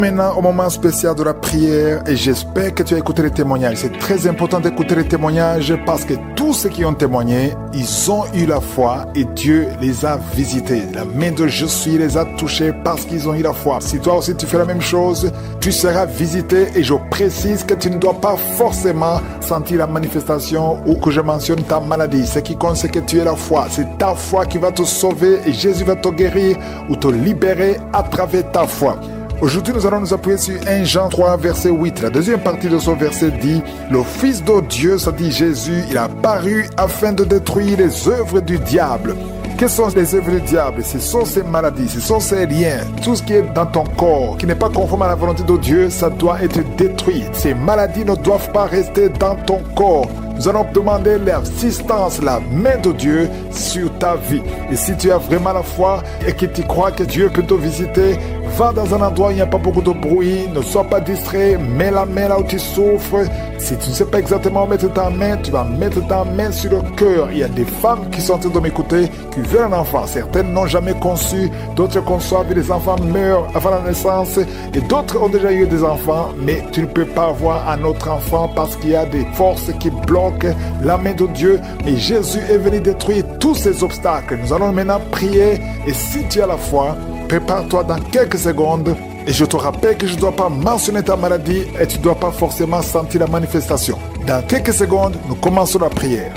Maintenant, au moment spécial de la prière, et j'espère que tu as écouté les témoignages. C'est très important d'écouter les témoignages parce que tous ceux qui ont témoigné, ils ont eu la foi et Dieu les a visités. La main de Jésus les a touchés parce qu'ils ont eu la foi. Si toi aussi tu fais la même chose, tu seras visité et je précise que tu ne dois pas forcément sentir la manifestation ou que je mentionne ta maladie. Ce qui compte, c'est que tu aies la foi. C'est ta foi qui va te sauver et Jésus va te guérir ou te libérer à travers ta foi. Aujourd'hui, nous allons nous appuyer sur 1 Jean 3, verset 8. La deuxième partie de ce verset dit « Le Fils de Dieu, ça dit Jésus, il a paru afin de détruire les œuvres du diable. » Quelles sont les œuvres du diable? Ce sont ces maladies, ce sont ces liens. Tout ce qui est dans ton corps, qui n'est pas conforme à la volonté de Dieu, ça doit être détruit. Ces maladies ne doivent pas rester dans ton corps. Nous allons demander l'assistance, la main de Dieu sur ta vie. Et si tu as vraiment la foi et que tu crois que Dieu peut te visiter, va dans un endroit où il n'y a pas beaucoup de bruit, ne sois pas distrait, mets la main là où tu souffres. Si tu ne sais pas exactement où mettre ta main, tu vas mettre ta main sur le cœur. Il y a des femmes qui sont en train de m'écouter, qui veulent un enfant. Certaines n'ont jamais conçu, d'autres conçoivent et les enfants meurent avant la naissance. Et d'autres ont déjà eu des enfants, mais tu ne peux pas avoir un autre enfant parce qu'il y a des forces qui bloquent la main de Dieu. Mais Jésus est venu détruire tous ces obstacles. Nous allons maintenant prier. Et si tu as la foi, prépare-toi dans quelques secondes. Et je te rappelle que je ne dois pas mentionner ta maladie et tu ne dois pas forcément sentir la manifestation. Dans quelques secondes, nous commençons la prière.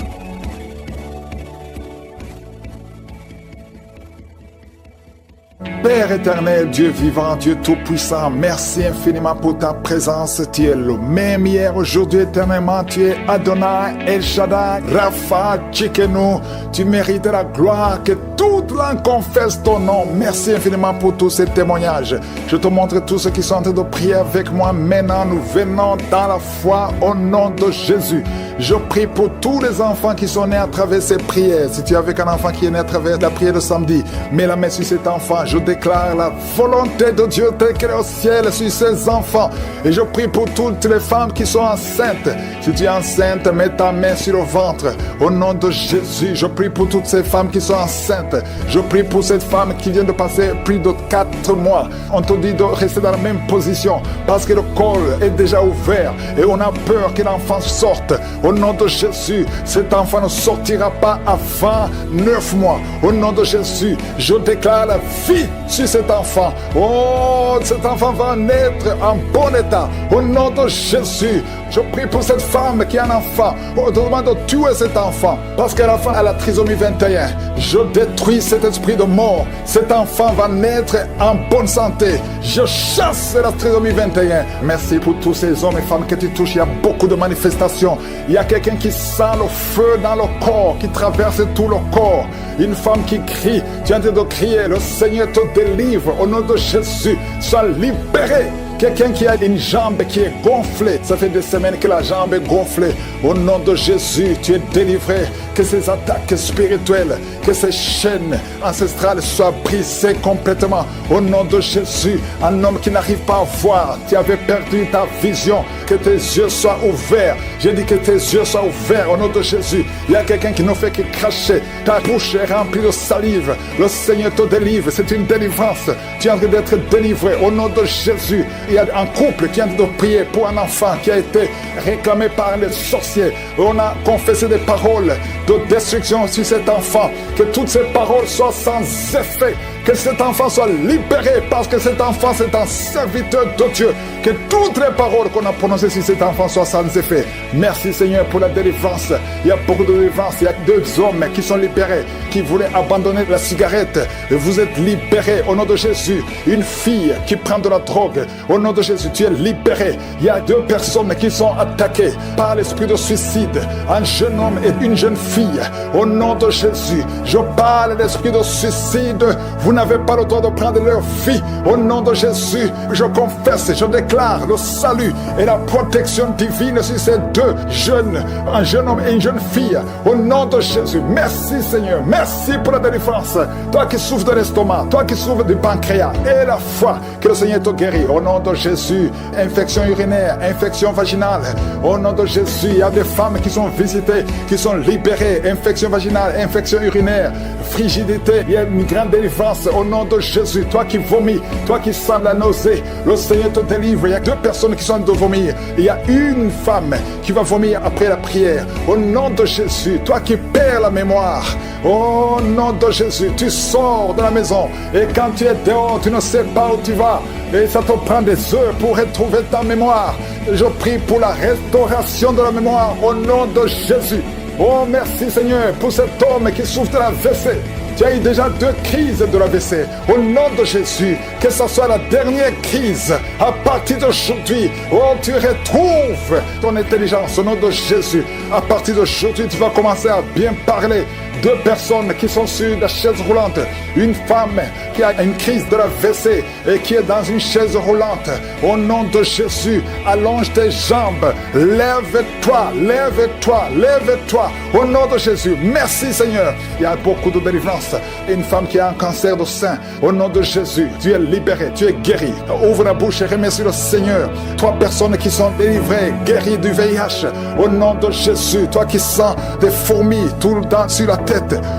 Père éternel, Dieu vivant, Dieu tout-puissant, merci infiniment pour ta présence. Tu es le même hier, aujourd'hui, éternellement. Tu es Adonai, El Shaddai, Rapha, Tsidkenu. Tu mérites la gloire, que toute langue confesse ton nom. Merci infiniment pour tous ces témoignages. Je te montre tous ceux qui sont en train de prier avec moi. Maintenant, nous venons dans la foi au nom de Jésus. Je prie pour tous les enfants qui sont nés à travers ces prières. Si tu es avec un enfant qui est né à travers la prière de samedi, mets la main sur cet enfant. Je déclare la volonté de Dieu telle qu'elle est au ciel sur ces enfants. Et je prie pour toutes les femmes qui sont enceintes. Si tu es enceinte, mets ta main sur le ventre. Au nom de Jésus, je prie pour toutes ces femmes qui sont enceintes. Je prie pour cette femme qui vient de passer plus de 4 mois. On te dit de rester dans la même position parce que le col est déjà ouvert et on a peur que l'enfant sorte. Au nom de Jésus, cet enfant ne sortira pas avant 9 mois. Au nom de Jésus, je déclare la vie sur cet enfant. Oh, cet enfant va naître en bon état. Au nom de Jésus, je prie pour cette femme qui a un enfant. On demande de tuer cet enfant parce que l'enfant a la trisomie 21. Je détruis cet esprit de mort. Cet enfant va naître en bonne santé. Je chasse la trisomie 21. Merci pour tous ces hommes et femmes que tu touches. Il y a beaucoup de manifestations. Il y a quelqu'un qui sent le feu dans le corps, qui traverse tout le corps. Une femme qui crie. Tu es en train de crier. Le Seigneur te délivre. Au nom de Jésus, sois libéré. Quelqu'un qui a une jambe qui est gonflée. Ça fait des semaines que la jambe est gonflée. Au nom de Jésus, tu es délivré. Que ces attaques spirituelles, que ces chaînes ancestrales soient brisées complètement. Au nom de Jésus, un homme qui n'arrive pas à voir, tu avais perdu ta vision. Que tes yeux soient ouverts. J'ai dit que tes yeux soient ouverts au nom de Jésus. Il y a quelqu'un qui ne fait que cracher. Ta bouche est remplie de salive. Le Seigneur te délivre. C'est une délivrance. Tu es en train d'être délivré au nom de Jésus. Il y a un couple qui est en train de prier pour un enfant qui a été réclamé par les sorciers. On a confessé des paroles de destruction sur cet enfant. Que toutes ces paroles soient sans effet. Que cet enfant soit libéré parce que cet enfant c'est un serviteur de Dieu. Que toutes les paroles qu'on a prononcées sur cet enfant soient sans effet. Merci Seigneur pour la délivrance. Il y a beaucoup de délivrance. Il y a 2 hommes qui sont libérés, qui voulaient abandonner la cigarette. Et vous êtes libérés au nom de Jésus. Une fille qui prend de la drogue. Au nom de Jésus, tu es libéré. Il y a 2 personnes qui sont attaquées par l'esprit de suicide. Un jeune homme et une jeune fille. Au nom de Jésus, je parle d'esprit de suicide. Vous n'avez pas le droit de prendre leur vie. Au nom de Jésus, je confesse, je déclare déclare le salut et la protection divine sur ces deux jeunes, un jeune homme et une jeune fille. Au nom de Jésus, merci Seigneur, merci pour la délivrance. Toi qui souffres de l'estomac, toi qui souffres du pancréas, et la foi, que le Seigneur te guérit. Au nom de Jésus, infection urinaire, infection vaginale. Au nom de Jésus, il y a des femmes qui sont visitées, qui sont libérées. Infection vaginale, infection urinaire, frigidité. Il y a une grande délivrance. Au nom de Jésus, toi qui vomis, toi qui sens la nausée, le Seigneur te délivre. Il y a 2 personnes qui sont de vomir. Il y a une femme qui va vomir après la prière. Au nom de Jésus, toi qui perds la mémoire, au nom de Jésus, tu sors de la maison et quand tu es dehors, tu ne sais pas où tu vas et ça te prend des heures pour retrouver ta mémoire. Je prie pour la restauration de la mémoire au nom de Jésus. Oh, merci Seigneur pour cet homme qui souffre de la l'AVC. Tu as eu déjà 2 crises de l'AVC. Au nom de Jésus, que ce soit la dernière crise, à partir d'aujourd'hui, oh, tu retrouves ton intelligence. Au nom de Jésus, à partir d'aujourd'hui, tu vas commencer à bien parler. 2 personnes qui sont sur la chaise roulante. Une femme qui a une crise de l'AVC et qui est dans une chaise roulante. Au nom de Jésus, allonge tes jambes. Lève-toi, lève-toi, lève-toi. Au nom de Jésus, merci Seigneur. Il y a beaucoup de délivrance. Une femme qui a un cancer de sein. Au nom de Jésus, tu es libéré, tu es guéri. Ouvre la bouche et remercie le Seigneur. 3 personnes qui sont délivrées, guéries du VIH. Au nom de Jésus, toi qui sens des fourmis tout le temps sur la tête.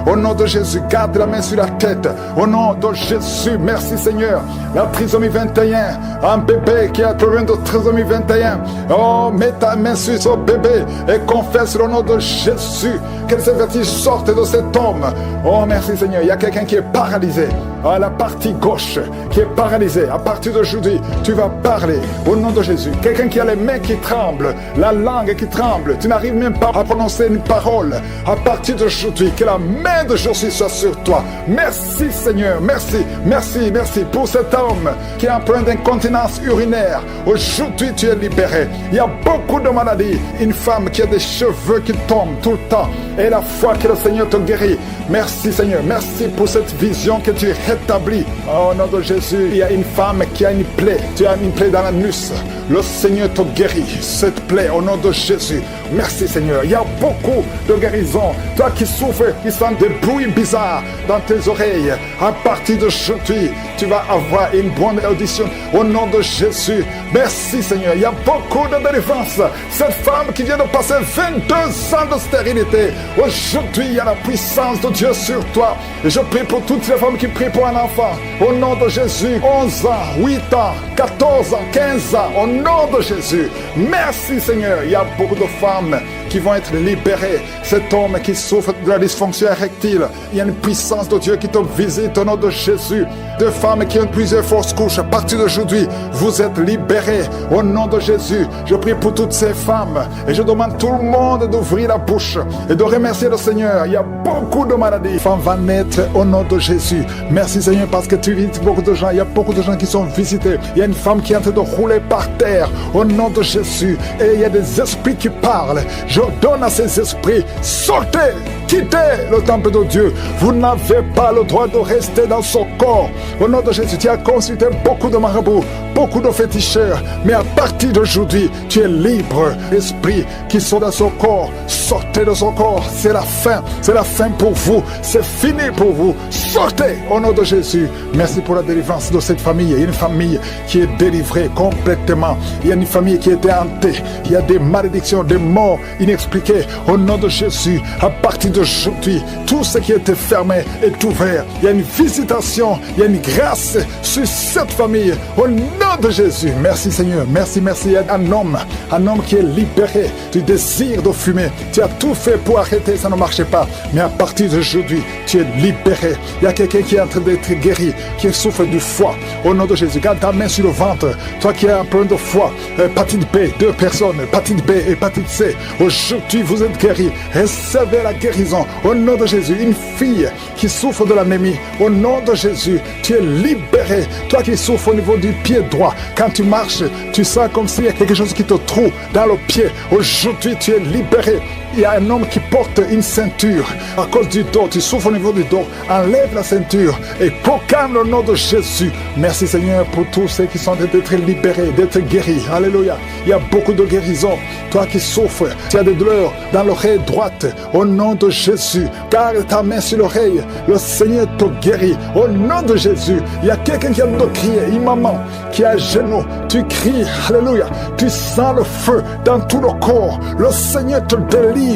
Au nom de Jésus, garde la main sur la tête. Au nom de Jésus, merci Seigneur. La trisomie 21, un bébé qui a un problème de trisomie 21. Oh, mets ta main sur ce bébé et confesse le nom de Jésus. Que ces vertiges sortent de cet homme. Oh, merci Seigneur. Il y a quelqu'un qui est paralysé à la partie gauche, qui est paralysé. À partir d'aujourd'hui, tu vas parler au nom de Jésus. Quelqu'un qui a les mains qui tremblent, la langue qui tremble. Tu n'arrives même pas à prononcer une parole. À partir d'aujourd'hui, que la main de Jésus soit sur toi. Merci Seigneur, merci, merci, merci pour cet homme qui a un problème d'incontinence urinaire. Aujourd'hui, tu es libéré. Il y a beaucoup de maladies. Une femme qui a des cheveux qui tombent tout le temps. Et la foi que le Seigneur te guérit. Merci Seigneur, merci pour cette vision que tu rétablis. Au nom de Jésus, il y a une femme qui a une plaie. Tu as une plaie dans l'anus. Le Seigneur te guérit. Cette plaie au nom de Jésus. Merci Seigneur. Il y a beaucoup de guérisons. Toi qui souffres, qui sens des bruits bizarres dans tes oreilles. À partir d'aujourd'hui, tu vas avoir une bonne audition. Au nom de Jésus. Merci Seigneur. Il y a beaucoup de délivrance. Cette femme qui vient de passer 22 ans de stérilité. Aujourd'hui, il y a la puissance de Dieu sur toi. Et je prie pour toutes les femmes qui prient pour un enfant. Au nom de Jésus. 11 ans, 8 ans, 14 ans, 15 ans. Au nom de Jésus. Merci Seigneur. Il y a beaucoup de femmes qui vont être libérées. Cet homme qui souffre de la dysfonction érectile. Il y a une puissance de Dieu qui te visite au nom de Jésus. 2 femmes qui ont plusieurs fausses couches. À partir d'aujourd'hui, vous êtes libérés au nom de Jésus. Je prie pour toutes ces femmes et je demande tout le monde d'ouvrir la bouche et de remercier le Seigneur. Il y a beaucoup de maladies. Femme va naître au nom de Jésus. Merci Seigneur parce que tu visites beaucoup de gens. Il y a beaucoup de gens qui sont visités. Il y a une femme qui est en train de rouler par terre au nom de Jésus. Et il y a des esprits qui parlent. Je donne à ces esprits, sortez, quittez le temple de Dieu. Vous n'avez pas le droit de rester dans son corps. Au nom de Jésus, tu as consulté beaucoup de marabouts, beaucoup de féticheurs. Mais à partir d'aujourd'hui, tu es libre. Esprits qui sont dans son corps, sortez de son corps. C'est la fin. C'est la fin pour vous. C'est fini pour vous. Sortez au nom de Jésus. Merci pour la délivrance de cette famille. Il y a une famille qui est délivrée complètement. Il y a une famille qui était hantée. Il y a des malédictions, des morts inexpliquées. Au nom de Jésus, à partir d'aujourd'hui, tout ce qui était fermé est ouvert. Il y a une visitation, il y a une grâce sur cette famille. Au nom de Jésus. Merci Seigneur. Merci, merci. Il y a un homme qui est libéré du désir de fumer. Tu as tout fait pour arrêter, ça ne marchait pas. Mais à partir d'aujourd'hui, tu es libéré. Il y a quelqu'un qui est en train d'être guéri, qui souffre du foie. Au nom de Jésus, garde ta main sur le ventre. Toi qui as un problème de foie, hépatite B, 2 personnes, hépatite B, hépatite C. Aujourd'hui, vous êtes guéris. Recevez la guérison. Au nom de Jésus, une fille qui souffre de l'anémie. Au nom de Jésus, tu es libéré. Toi qui souffres au niveau du pied droit. Quand tu marches, tu sens comme s'il y a quelque chose qui te trouve dans le pied. Aujourd'hui, tu es libéré. Il y a un homme qui porte une ceinture à cause du dos. Tu souffres au niveau du dos. Enlève la ceinture et proclame le nom de Jésus. Merci Seigneur pour tous ceux qui sont en train d'être libérés, d'être guéris. Alléluia. Il y a beaucoup de guérisons. Toi qui souffres, tu as des douleurs dans l'oreille droite. Au nom de Jésus, garde ta main sur l'oreille. Le Seigneur te guérit. Au nom de Jésus, il y a quelqu'un qui a de crier. Une maman qui est à genoux. Tu cries. Alléluia. Tu sens le feu dans tout le corps. Le Seigneur te délivre.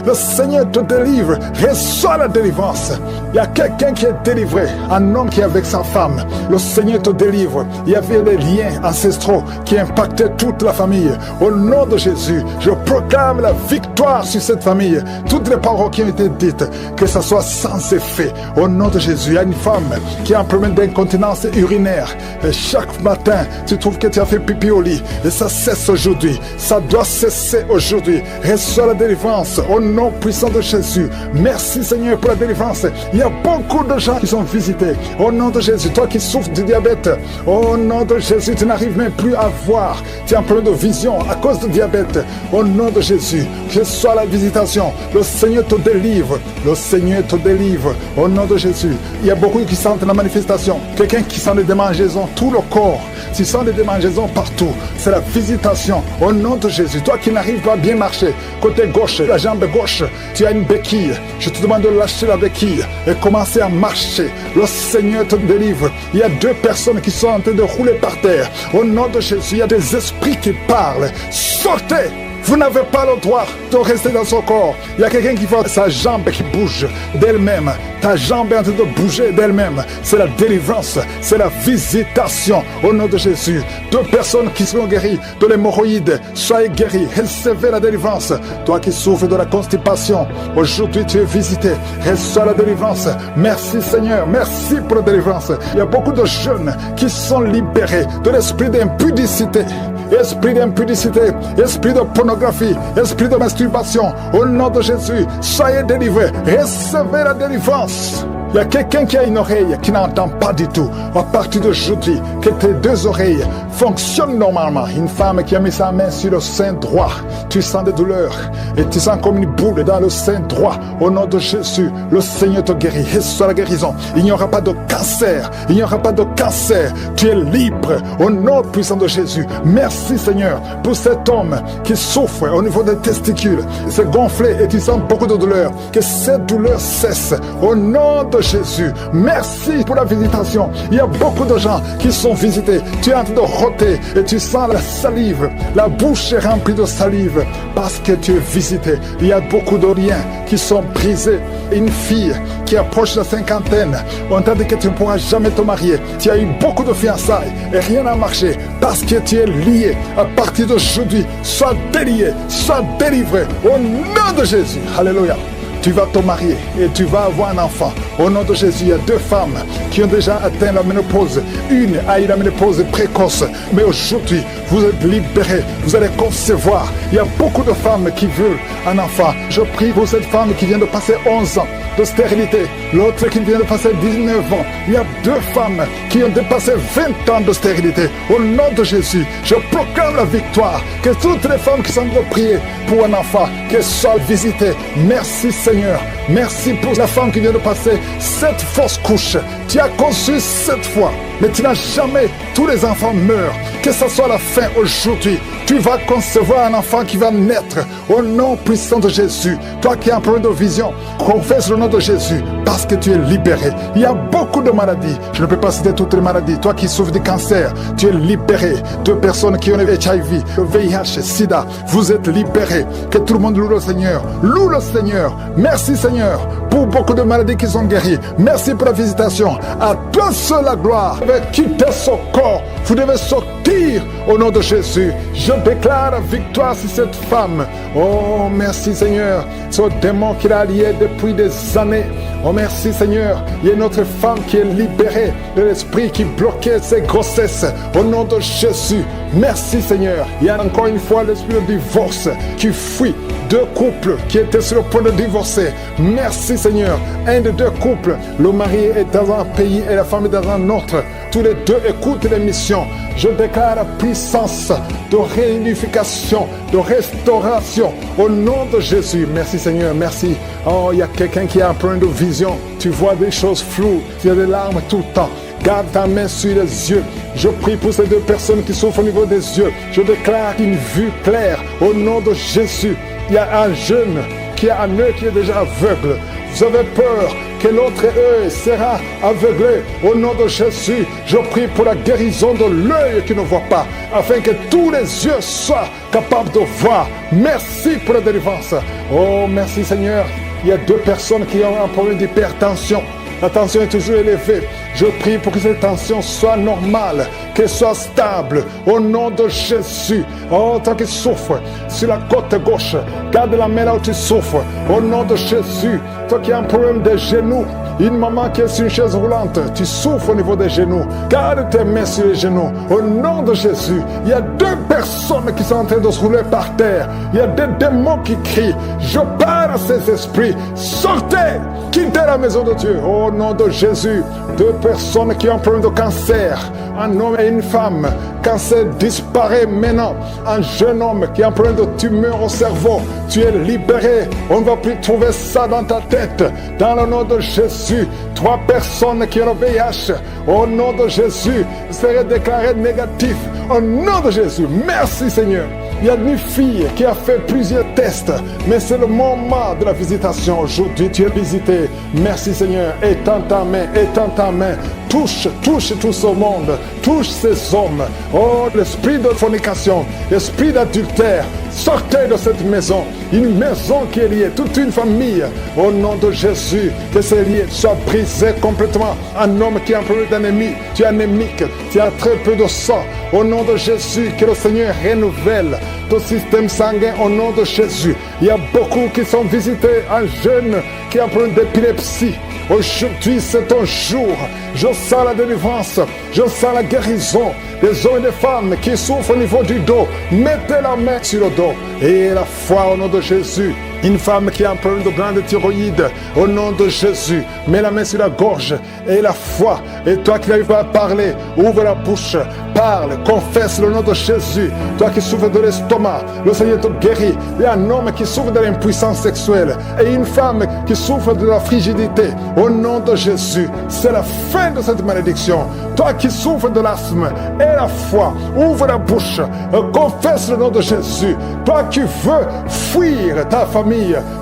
Le Seigneur te délivre. Reçois la délivrance. Il y a quelqu'un qui est délivré. Un homme qui est avec sa femme. Le Seigneur te délivre. Il y avait des liens ancestraux qui impactaient toute la famille. Au nom de Jésus, je proclame la victoire sur cette famille. Toutes les paroles qui ont été dites, que ça soit sans effet. Au nom de Jésus, il y a une femme qui a un problème d'incontinence urinaire. Et chaque matin, tu trouves que tu as fait pipi au lit. Et ça cesse aujourd'hui. Ça doit cesser aujourd'hui. Reçois la délivrance au nom puissant de Jésus. Merci Seigneur pour la délivrance. Il y a beaucoup de gens qui sont visités. Au nom de Jésus, toi qui souffres du diabète, au nom de Jésus, tu n'arrives même plus à voir. Tu as un problème de vision à cause du diabète. Au nom de Jésus, reçois la visitation. Le Seigneur te délivre. Le Seigneur te délivre. Au nom de Jésus, il y a beaucoup qui sentent la manifestation. Quelqu'un qui sent des démangeaisons, tout le corps. Tu sens des démangeaisons partout. C'est la visitation. Au nom de Jésus, toi qui n'arrives pas à bien marcher, côté gauche, la jambe gauche, tu as une béquille. Je te demande de lâcher la béquille et commencer à marcher. Le Seigneur te délivre. Il y a 2 personnes qui sont en train de rouler par terre. Au nom de Jésus, il y a des esprits qui parlent. Sortez! Vous n'avez pas le droit de rester dans son corps. Il y a quelqu'un qui voit sa jambe qui bouge d'elle-même. Ta jambe est en train de bouger d'elle-même. C'est la délivrance, c'est la visitation au nom de Jésus. 2 personnes qui seront guéries de l'hémorroïde, soyez guéris, recevez la délivrance. Toi qui souffres de la constipation, aujourd'hui tu es visité, reçois la délivrance. Merci Seigneur, merci pour la délivrance. Il y a beaucoup de jeunes qui sont libérés de l'esprit d'impudicité. Esprit d'impudicité, esprit de pornographie, esprit de masturbation, au nom de Jésus, soyez délivrés, recevez la délivrance. Il y a quelqu'un qui a une oreille qui n'entend pas du tout. À partir d'aujourd'hui, que tes 2 oreilles fonctionnent normalement. Une femme qui a mis sa main sur le sein droit, tu sens des douleurs et tu sens comme une boule dans le sein droit. Au nom de Jésus, le Seigneur te guérit. Reçois la guérison. Il n'y aura pas de cancer. Il n'y aura pas de cancer. Tu es libre au nom puissant de Jésus. Merci Seigneur pour cet homme qui souffre au niveau des testicules. C'est gonflé et tu sens beaucoup de douleur. Que cette douleur cesse au nom de Jésus. Merci pour la visitation. Il y a beaucoup de gens qui sont visités. Tu es en train de roter et tu sens la salive. La bouche est remplie de salive parce que tu es visité. Il y a beaucoup de liens qui sont brisés. Une fille qui approche la cinquantaine, on t'a dit que tu ne pourras jamais te marier. Tu as eu beaucoup de fiançailles et rien n'a marché parce que tu es lié. À partir d'aujourd'hui, sois délié, sois délivré au nom de Jésus. Alléluia. Tu vas te marier et tu vas avoir un enfant. Au nom de Jésus, il y a 2 femmes qui ont déjà atteint la ménopause. Une a eu la ménopause précoce. Mais aujourd'hui, vous êtes libérés. Vous allez concevoir. Il y a beaucoup de femmes qui veulent un enfant. Je prie pour cette femme qui vient de passer 11 ans de stérilité. L'autre qui vient de passer 19 ans. Il y a 2 femmes qui ont dépassé 20 ans de stérilité. Au nom de Jésus, je proclame la victoire. Que toutes les femmes qui sont de prier pour un enfant, qu'elles soient visitées. Merci Seigneur. Merci pour la femme qui vient de passer 7 fausses couches. Tu as conçu 7 fois, mais tu n'as jamais. Tous les enfants meurent. Que ce soit la fin aujourd'hui. Tu vas concevoir un enfant qui va naître au nom puissant de Jésus. Toi qui as un problème de vision, confesse le nom de Jésus parce que tu es libéré. Il y a beaucoup de maladies. Je ne peux pas citer toutes les maladies. Toi qui souffres de cancer, tu es libéré. 2 personnes qui ont le HIV, le VIH, SIDA, vous êtes libérés. Que tout le monde loue le Seigneur. Loue le Seigneur. Merci Seigneur pour beaucoup de maladies qui sont guéries. Merci pour la visitation. À toi seul la gloire. Vous devez quitter ce corps. Vous devez sortir au nom de Jésus. Je déclare la victoire sur cette femme. Oh, merci Seigneur. Ce démon qui l'a lié depuis des années. Oh, merci Seigneur. Il y a une autre femme qui est libérée de l'esprit qui bloquait ses grossesses. Au nom de Jésus. Merci Seigneur. Il y a encore une fois l'esprit de divorce qui fuit. 2 couples qui étaient sur le point de divorcer. Merci Seigneur. Un des 2 couple. Le mari est dans un pays et la femme est dans un autre. Tous les deux écoutent l'émission. Je déclare la puissance de réunification, de restauration au nom de Jésus. Merci Seigneur, merci. Oh, il y a quelqu'un qui a un problème de vision. Tu vois des choses floues, il y a des larmes tout le temps. Garde ta main sur les yeux. Je prie pour ces deux personnes qui souffrent au niveau des yeux. Je déclare une vue claire au nom de Jésus. Il y a un jeune qui a un œil qui est déjà aveugle. Vous avez peur que l'autre œil sera aveuglé. Au nom de Jésus, je prie pour la guérison de l'œil qui ne voit pas, afin que tous les yeux soient capables de voir. Merci pour la délivrance. Oh, merci Seigneur. Il y a deux personnes qui ont un problème d'hypertension. La tension est toujours élevée. Je prie pour que cette tension soit normale, qu'elle soit stable. Au nom de Jésus. Oh, toi qui souffres sur la côte gauche, garde la main là où tu souffres. Au nom de Jésus. Toi qui as un problème des genoux, une maman qui est sur une chaise roulante, tu souffres au niveau des genoux. Garde tes mains sur les genoux. Au nom de Jésus. Il y a deux personnes qui sont en train de se rouler par terre. Il y a des démons qui crient. Je parle à ces esprits. Sortez! Quittez la maison de Dieu. Au nom de Jésus. Deux personnes qui ont un problème de cancer. Un homme et une femme. Cancer disparaît maintenant. Un jeune homme qui a un problème de tumeur au cerveau. Tu es libéré. On ne va plus trouver ça dans ta tête. Dans le nom de Jésus. Trois personnes qui ont le VIH. Au nom de Jésus. Seraient déclarées négatives. Au nom de Jésus. Merci Seigneur. Il y a une fille qui a fait plusieurs tests, mais c'est le moment de la visitation. Aujourd'hui, tu es visité. Merci Seigneur. Étends ta main, étends ta main. Touche tout ce monde. Touche ces hommes. Oh, l'esprit de fornication, l'esprit d'adultère. Sortez de cette maison. Une maison qui est liée, toute une famille. Au nom de Jésus, que ces liens soient brisés complètement. Un homme qui a un problème d'anémie, tu es anémique, tu as très peu de sang. Au nom de Jésus, que le Seigneur renouvelle ton système sanguin au nom de Jésus. Il y a beaucoup qui sont visités. Un jeune qui a un problème d'épilepsie. Aujourd'hui, c'est ton jour. Je sens la délivrance. Je sens la guérison des hommes et des femmes qui souffrent au niveau du dos. Mettez la main sur le dos. Et la foi au nom de Jésus. Une femme qui a un problème de glande thyroïde, au nom de Jésus, mets la main sur la gorge et la foi. Et toi qui n'arrives pas à parler, ouvre la bouche, parle, confesse le nom de Jésus. Toi qui souffres de l'estomac, le Seigneur te guérit. Il y a un homme qui souffre de l'impuissance sexuelle et une femme qui souffre de la frigidité. Au nom de Jésus, c'est la fin de cette malédiction. Toi qui souffres de l'asthme et la foi, ouvre la bouche, confesse le nom de Jésus. Toi qui veux fuir ta famille,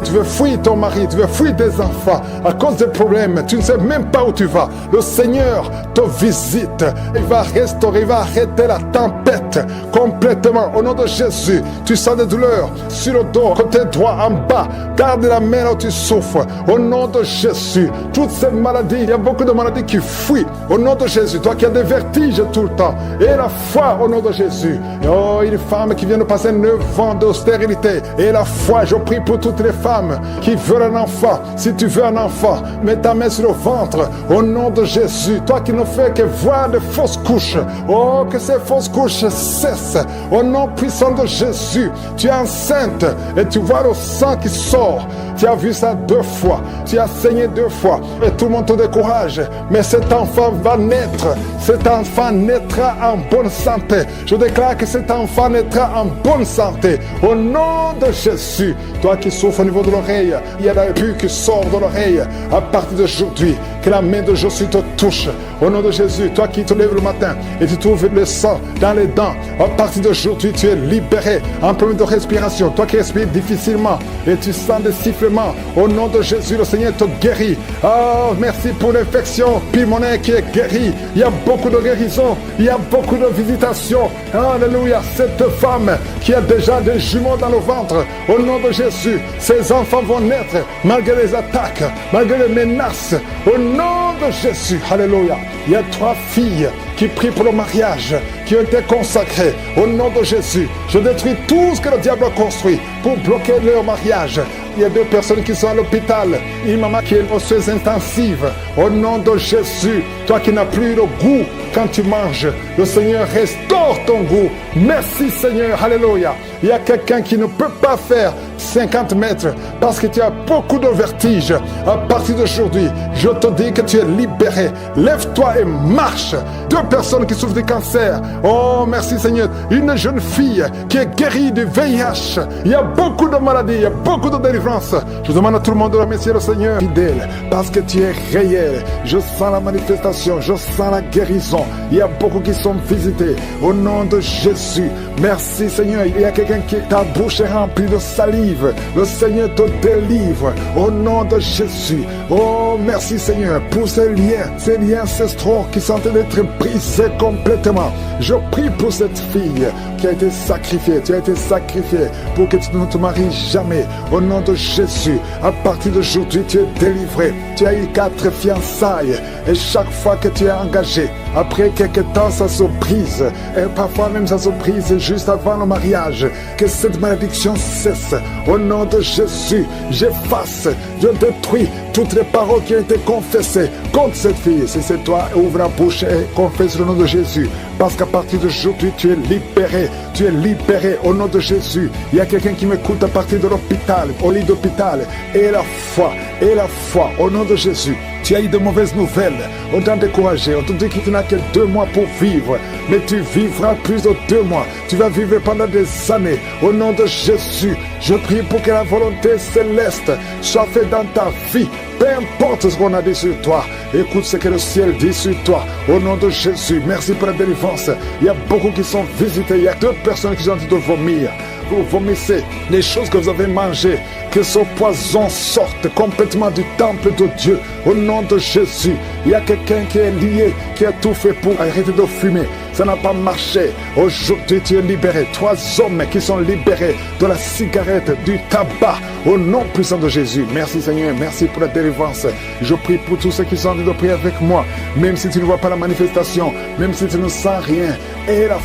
tu veux fuir ton mari, tu veux fuir tes enfants à cause des problèmes, tu ne sais même pas où tu vas. Le Seigneur te visite, il va restaurer, il va arrêter la tempête complètement. Au nom de Jésus, tu sens des douleurs sur le dos, côté droit, en bas, garde la main là où tu souffres. Au nom de Jésus, toutes ces maladies, il y a beaucoup de maladies qui fuient. Au nom de Jésus, toi qui as des vertiges tout le temps, et la foi au nom de Jésus. Oh, une femme qui vient de passer 9 ans de stérilité, et la foi, je prie pour toutes les femmes qui veulent un enfant. Si tu veux un enfant, mets ta main sur le ventre au nom de Jésus. Toi qui ne fais que voir de fausses couches, oh, que ces fausses couches cessent au nom puissant de Jésus. Tu es enceinte et tu vois le sang qui sort. Tu as vu ça 2 fois, tu as saigné 2 fois et tout le monde te décourage, mais cet enfant va naître. Cet enfant naîtra en bonne santé. Je déclare que cet enfant naîtra en bonne santé au nom de Jésus. Toi qui souffres au niveau de l'oreille, il y a la pus qui sort de l'oreille. À partir d'aujourd'hui, que la main de Jésus te touche au nom de Jésus. Toi qui te lèves le matin et tu trouves le sang dans les dents, à partir d'aujourd'hui tu es libéré. Un problème de respiration, toi qui respires difficilement et tu sens des sifflements, au nom de Jésus le Seigneur te guérit. Oh, merci pour l'infection pulmonaire qui est guérie. Il y a beaucoup de guérison, il y a beaucoup de visitations. Alléluia. Cette femme qui a déjà des jumeaux dans le ventre, au nom de Jésus, ses enfants vont naître malgré les attaques, malgré les menaces, au nom de Jésus. Alléluia. Il y a 3 filles qui prient pour le mariage, qui ont été consacrées au nom de Jésus. Je détruis tout ce que le diable a construit pour bloquer leur mariage. Il y a 2 personnes qui sont à l'hôpital. Une maman qui est osseuse intensive. Au nom de Jésus, toi qui n'as plus le goût quand tu manges, le Seigneur restaure ton goût. Merci Seigneur. Alléluia. Il y a quelqu'un qui ne peut pas faire 50 mètres, parce que tu as beaucoup de vertige. À partir d'aujourd'hui, je te dis que tu es libéré. Lève-toi et marche. 2 personnes qui souffrent du cancer. Oh, merci Seigneur. Une jeune fille qui est guérie du VIH. Il y a beaucoup de maladies, il y a beaucoup de délivrances. Je demande à tout le monde de remercier le Seigneur fidèle, parce que tu es réel. Je sens la manifestation, je sens la guérison. Il y a beaucoup qui sont visités. Au nom de Jésus, merci Seigneur. Il y a quelqu'un qui ta bouche est remplie de salive. Le Seigneur te délivre. Au nom de Jésus. Oh, merci Seigneur pour ces liens ancestraux qui sont en train d'être brisés complètement. Je prie pour cette fille qui a été sacrifiée. Tu as été sacrifié pour que tu ne te maries jamais. Au nom de Jésus, à partir d'aujourd'hui, tu es délivré. Tu as eu 4 fiançailles et chaque fois que tu es engagé, après quelques temps, ça se brise. Et parfois même ça se brise juste avant le mariage. Que cette malédiction cesse. Au nom de Jésus, j'efface, je détruis toutes les paroles qui ont été confessées contre cette fille. Si c'est toi, ouvre la bouche et confesse le nom de Jésus. Parce qu'à partir d'aujourd'hui, tu es libéré. Tu es libéré au nom de Jésus. Il y a quelqu'un qui m'écoute à partir de l'hôpital, au lit d'hôpital. Et la foi, au nom de Jésus. Tu as eu de mauvaises nouvelles. On t'a découragé. On te dit que tu n'as que 2 mois pour vivre. Mais tu vivras plus de 2 mois. Tu vas vivre pendant des années. Au nom de Jésus, je prie pour que la volonté céleste soit faite dans ta vie. Peu importe ce qu'on a dit sur toi. Écoute ce que le ciel dit sur toi. Au nom de Jésus, merci pour la délivrance. Il y a beaucoup qui sont visités. Il y a 2 personnes qui sont en train de vomir. Vous vomissez les choses que vous avez mangées. Que ce poison sorte complètement du temple de Dieu. Au nom de Jésus, il y a quelqu'un qui est lié, qui a tout fait pour arrêter de fumer. Ça n'a pas marché. Aujourd'hui, tu es libéré. 3 hommes qui sont libérés de la cigarette, du tabac. Au nom puissant de Jésus. Merci Seigneur. Merci pour la délivrance. Je prie pour tous ceux qui sont en train de prier avec moi. Même si tu ne vois pas la manifestation, même si tu ne sens rien. Et la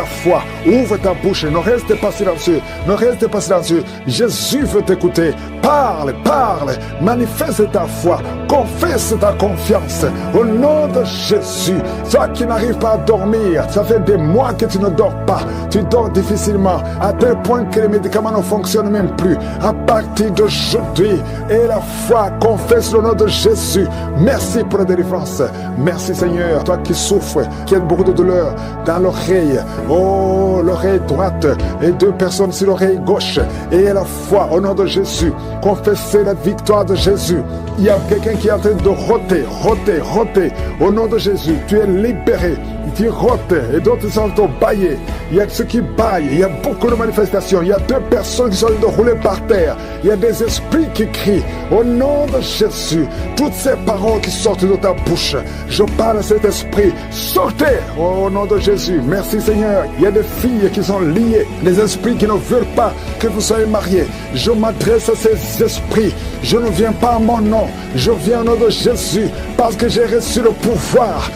foi. Ouvre ta bouche. Ne reste pas silencieux. Ne reste pas silencieux. Jésus veut t'écouter. Parle. Manifeste ta foi. Confesse ta confiance. Au nom de Jésus. Toi qui n'arrives pas à dormir, ça fait des mois que tu ne dors pas. Tu dors difficilement, à tel point que les médicaments ne fonctionnent même plus. À partir d'aujourd'hui, et la foi, confesse le nom de Jésus. Merci pour la délivrance. Merci Seigneur. Toi qui souffres, qui as beaucoup de douleur dans l'oreille. Oh, l'oreille droite et 2 personnes sur l'oreille gauche. Et la foi au nom de Jésus. Confessez la victoire de Jésus. Il y a quelqu'un qui est en train de roter. Au nom de Jésus, tu es libéré. Tu rotes et d'autres sont en train de bailler. Il y a ceux qui baillent. Il y a beaucoup de manifestations. Il y a 2 personnes qui sont en train de rouler par terre. Il y a des esprits qui crient. Au nom de Jésus, toutes ces paroles qui sortent de ta bouche, je parle à cet esprit. Sortez au nom de Jésus. Merci Seigneur. Il y a des filles qui sont liées. Les esprits qui ne veulent pas que vous soyez mariés. Je m'adresse à ces esprits. Je ne viens pas à mon nom. Je viens au nom de Jésus. Parce que j'ai reçu le pouvoir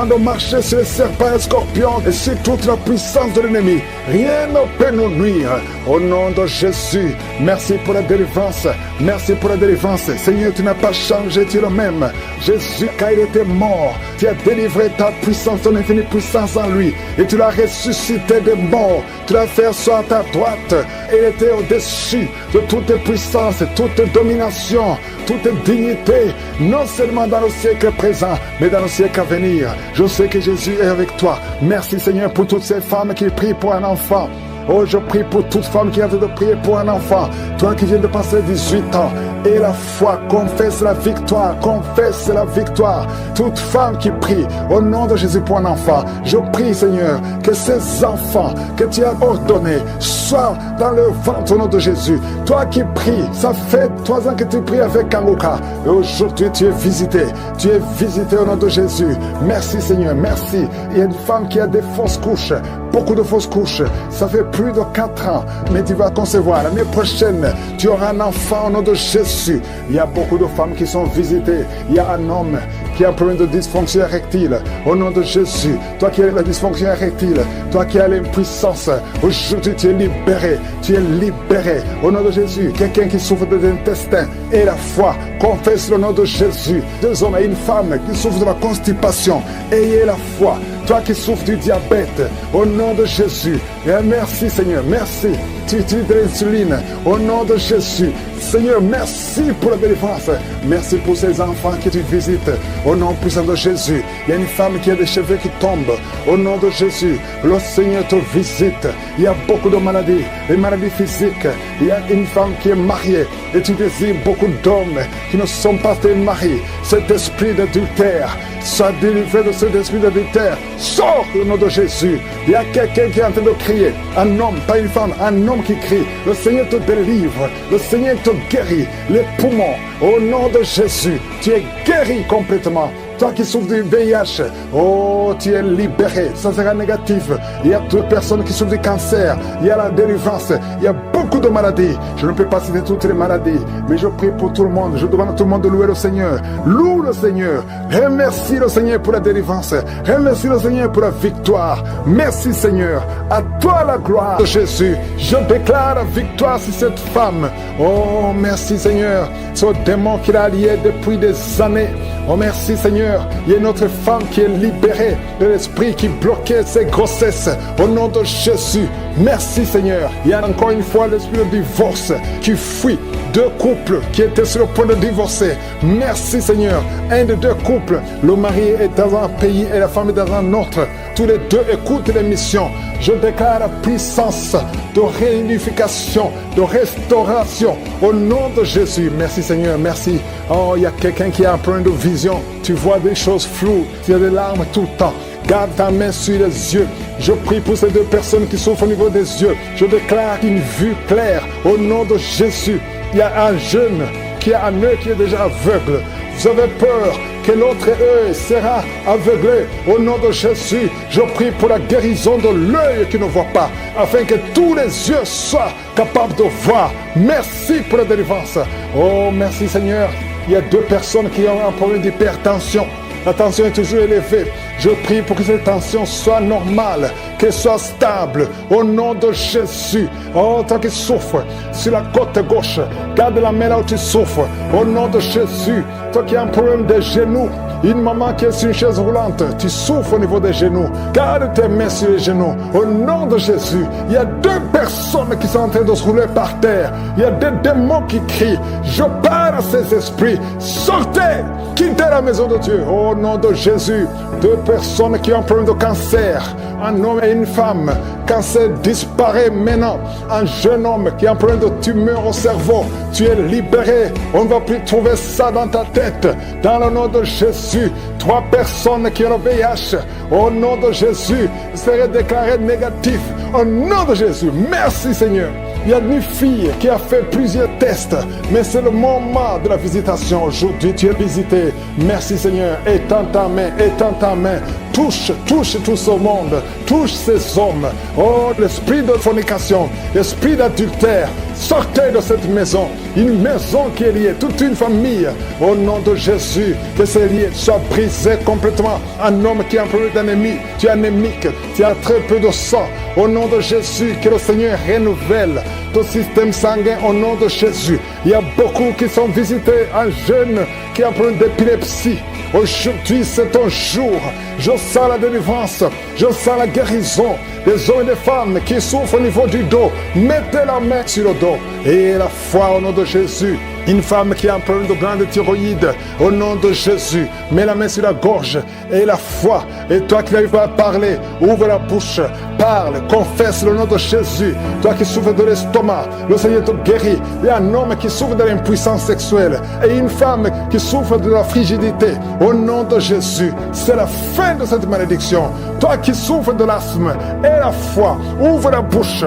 de marcher sur les serpents et les scorpions et sur toute la puissance de l'ennemi. Rien ne peut nous nuire. Au nom de Jésus, merci pour la délivrance. Merci pour la délivrance. Seigneur, tu n'as pas changé, tu es le même. Jésus, quand il était mort, tu as délivré ta puissance, ton infinie puissance en lui. Et tu l'as ressuscité des morts. Tu l'as fait asseoir à ta droite. Et il était au-dessus de toute puissance, toute domination, toute dignité. Non seulement dans le siècle présent, mais dans le siècle à venir. Je sais que Jésus est avec toi. Merci Seigneur pour toutes ces femmes qui prient pour un enfant. Oh, je prie pour toute femme qui a envie de prier pour un enfant. Toi qui viens de passer 18 ans. Et la foi, confesse la victoire. Confesse la victoire. Toute femme qui prie au nom de Jésus pour un enfant. Je prie, Seigneur, que ces enfants que tu as ordonnés soient dans le ventre au nom de Jésus. Toi qui pries, ça fait 3 ans que tu pries avec Kangoka. Et aujourd'hui, tu es visité. Tu es visité au nom de Jésus. Merci, Seigneur. Merci. Il y a une femme qui a des fausses couches. Beaucoup de fausses couches. Ça fait plus de 4 ans, mais tu vas concevoir. L'année prochaine, tu auras un enfant au nom de Jésus. Il y a beaucoup de femmes qui sont visitées. Il y a un homme qui a un problème de dysfonction érectile. Au nom de Jésus, toi qui as la dysfonction érectile, toi qui as l'impuissance, aujourd'hui tu es libéré. Tu es libéré. Au nom de Jésus, quelqu'un qui souffre de l'intestin et la foi, confesse le nom de Jésus. 2 hommes et une femme qui souffrent de la constipation. Ayez la foi. Toi qui souffres du diabète, au nom de Jésus. Et merci Seigneur, merci. Tu utilises de l'insuline, au nom de Jésus. Seigneur, merci pour la délivrance. Merci pour ces enfants que tu visites, au nom puissant de Jésus. Il y a une femme qui a des cheveux qui tombent, au nom de Jésus. Le Seigneur te visite. Il y a beaucoup de maladies, les maladies physiques. Il y a une femme qui est mariée et tu désires beaucoup d'hommes qui ne sont pas tes maris. Cet esprit d'adultère, sois délivré de cet esprit d'adultère. Sors au nom de Jésus. Il y a quelqu'un qui est en train de crier. Un homme, pas une femme, un homme qui crie. Le Seigneur te délivre. Le Seigneur te guérit. Les poumons, au nom de Jésus, tu es guéri complètement. Toi qui souffres du VIH, oh, tu es libéré. Ça sera négatif. Il y a d'autres personnes qui souffrent du cancer. Il y a la délivrance. Il y a beaucoup de maladies. Je ne peux pas citer toutes les maladies, mais je prie pour tout le monde. Je demande à tout le monde de louer le Seigneur. Loue le Seigneur. Remercie le Seigneur pour la délivrance. Remercie le Seigneur pour la victoire. Merci Seigneur. À toi la gloire de Jésus. Je déclare la victoire sur cette femme. Oh, merci Seigneur. Ce démon qui l'a lié depuis des années. Oh, merci Seigneur. Il y a une autre femme qui est libérée de l'esprit qui bloquait ses grossesses. Au nom de Jésus, merci Seigneur. Il y a encore une fois l'esprit de divorce qui fuit. Deux couples qui étaient sur le point de divorcer. Merci Seigneur. Un des deux couples, le mari est dans un pays et la femme est dans un autre. Tous les deux écoutent l'émission. Je déclare la puissance de réunification, de restauration au nom de Jésus. Merci Seigneur, merci. Oh, il y a quelqu'un qui a un problème de vision. Tu vois des choses floues, tu as des larmes tout le temps. Garde ta main sur les yeux. Je prie pour ces deux personnes qui souffrent au niveau des yeux. Je déclare une vue claire au nom de Jésus. Il y a un jeune qui a un œil qui est déjà aveugle. Vous avez peur que l'autre œil sera aveuglé. Au nom de Jésus, je prie pour la guérison de l'œil qui ne voit pas, afin que tous les yeux soient capables de voir. Merci pour la délivrance. Oh, merci Seigneur. Il y a deux personnes qui ont un problème d'hypertension. La tension est toujours élevée. Je prie pour que cette tension soit normale, qu'elle soit stable, au nom de Jésus. Oh, toi qui souffres sur la côte gauche, garde la main là où tu souffres, au nom de Jésus. Toi qui as un problème des genoux, une maman qui est sur une chaise roulante, tu souffres au niveau des genoux, garde tes mains sur les genoux, au nom de Jésus. Il y a deux personnes qui sont en train de se rouler par terre. Il y a des démons qui crient. Je parle à ces esprits. Sortez, quittez la maison de Dieu, au nom de Jésus. Deux personnes qui ont un problème de cancer, un homme et une femme. Cancer disparaît maintenant. Un jeune homme qui a un problème de tumeur au cerveau, tu es libéré. On ne va plus trouver ça dans ta tête. Dans le nom de Jésus, trois personnes qui ont le VIH, au nom de Jésus, seraient déclarées négatives. Au nom de Jésus, merci Seigneur. Il y a une fille qui a fait plusieurs tests, mais c'est le moment de la visitation. Aujourd'hui, tu es visité. Merci Seigneur. Étends ta main, étends ta main. Touche tout ce monde. Touche ces hommes. Oh, l'esprit de fornication, l'esprit d'adultère, sortez de cette maison. Une maison qui est liée, toute une famille. Au nom de Jésus, que ces liens soient brisés complètement. Un homme qui a un problème d'anémie, tu es anémique, tu as très peu de sang. Au nom de Jésus, que le Seigneur renouvelle ton système sanguin au nom de Jésus. Il y a beaucoup qui sont visités. Un jeune qui a un problème d'épilepsie. Aujourd'hui, c'est ton jour. Je sens la délivrance. Je sens la guérison. Des hommes et des femmes qui souffrent au niveau du dos. Mettez la main sur le dos. Et la foi au nom de Jésus. Une femme qui a un problème de glande thyroïde, au nom de Jésus, mets la main sur la gorge et la foi. Et toi qui n'arrives pas à parler, ouvre la bouche, parle, confesse le nom de Jésus. Toi qui souffres de l'estomac, le Seigneur te guérit. Il y a un homme qui souffre de l'impuissance sexuelle et une femme qui souffre de la frigidité. Au nom de Jésus, c'est la fin de cette malédiction. Toi qui souffres de l'asthme et la foi, ouvre la bouche,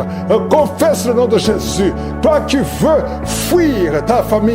confesse le nom de Jésus. Toi qui veux fuir ta famille,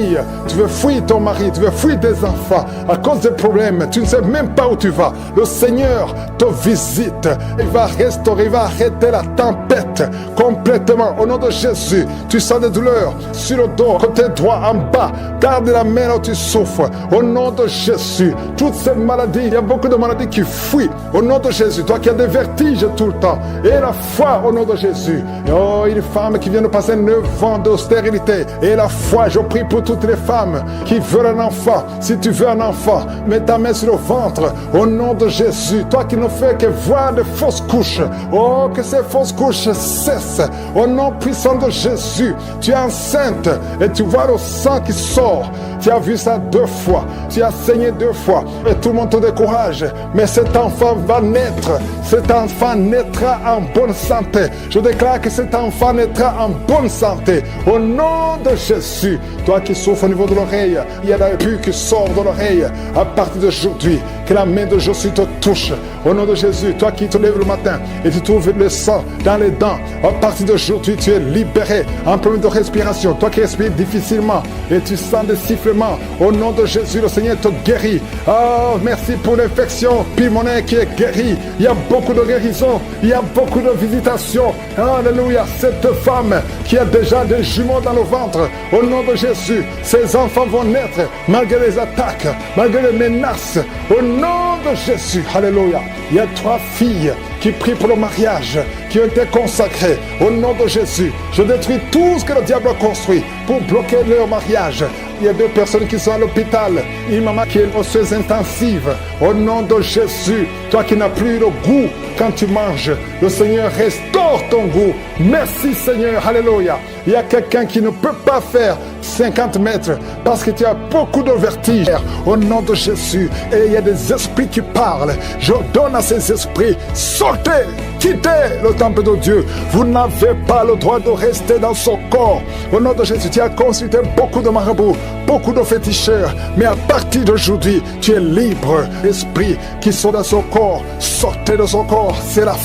tu veux fuir ton mari, tu veux fuir tes enfants à cause des problèmes, tu ne sais même pas où tu vas. Le Seigneur te visite, il va restaurer, il va arrêter la tempête complètement. Au nom de Jésus, tu sens des douleurs sur le dos, côté droit, en bas, garde la main là où tu souffres. Au nom de Jésus, toutes ces maladies, il y a beaucoup de maladies qui fuient. Au nom de Jésus, toi qui as des vertiges tout le temps, et la foi au nom de Jésus. Oh, une femme qui vient de passer 9 ans de stérilité, et la foi, je prie pour toutes les femmes qui veulent un enfant. Si tu veux un enfant, mets ta main sur le ventre, au nom de Jésus. Toi qui ne fais que voir de fausses couches, oh, que ces fausses couches cessent, au nom puissant de Jésus. Tu es enceinte, et tu vois le sang qui sort. Tu as vu ça 2 fois, tu as saigné 2 fois, et tout le monde te décourage. Mais cet enfant va naître, cet enfant naîtra en bonne santé. Je déclare que cet enfant naîtra en bonne santé, au nom de Jésus. Toi qui souffres au niveau de l'oreille, il y a la pu qui sort de l'oreille, à partir d'aujourd'hui, que la main de Jésus te touche, au nom de Jésus. Toi qui te lèves le matin, et tu trouves le sang dans les dents, à partir d'aujourd'hui, tu es libéré, en problème de respiration. Toi qui respires difficilement, et tu sens des sifflements, au nom de Jésus, le Seigneur te guérit. Oh, merci pour l'infection pulmonaire qui est guérie. Il y a beaucoup de guérison, il y a beaucoup de visitations. Alléluia. Cette femme qui a déjà des jumeaux dans le ventre, au nom de Jésus, ses enfants vont naître malgré les attaques, malgré les menaces, au nom de Jésus. Alléluia. Il y a 3 filles qui prient pour le mariage, qui ont été consacrées, au nom de Jésus. Je détruis tout ce que le diable a construit pour bloquer leur mariage. Il y a 2 personnes qui sont à l'hôpital. Une maman qui est osseuse intensive. Au nom de Jésus, toi qui n'as plus le goût quand tu manges, le Seigneur restaure ton goût. Merci Seigneur, alléluia. Il y a quelqu'un qui ne peut pas faire 50 mètres parce que tu as beaucoup de vertige. Au nom de Jésus, et il y a des esprits qui parlent. Je donne à ces esprits, sortez, quittez le temple de Dieu. Vous n'avez pas le droit de rester dans son corps. Au nom de Jésus, tu as consulté beaucoup de marabouts, beaucoup de féticheurs, mais à partir d'aujourd'hui, tu es libre. Esprits qui sont dans son corps, sortez de son corps. C'est la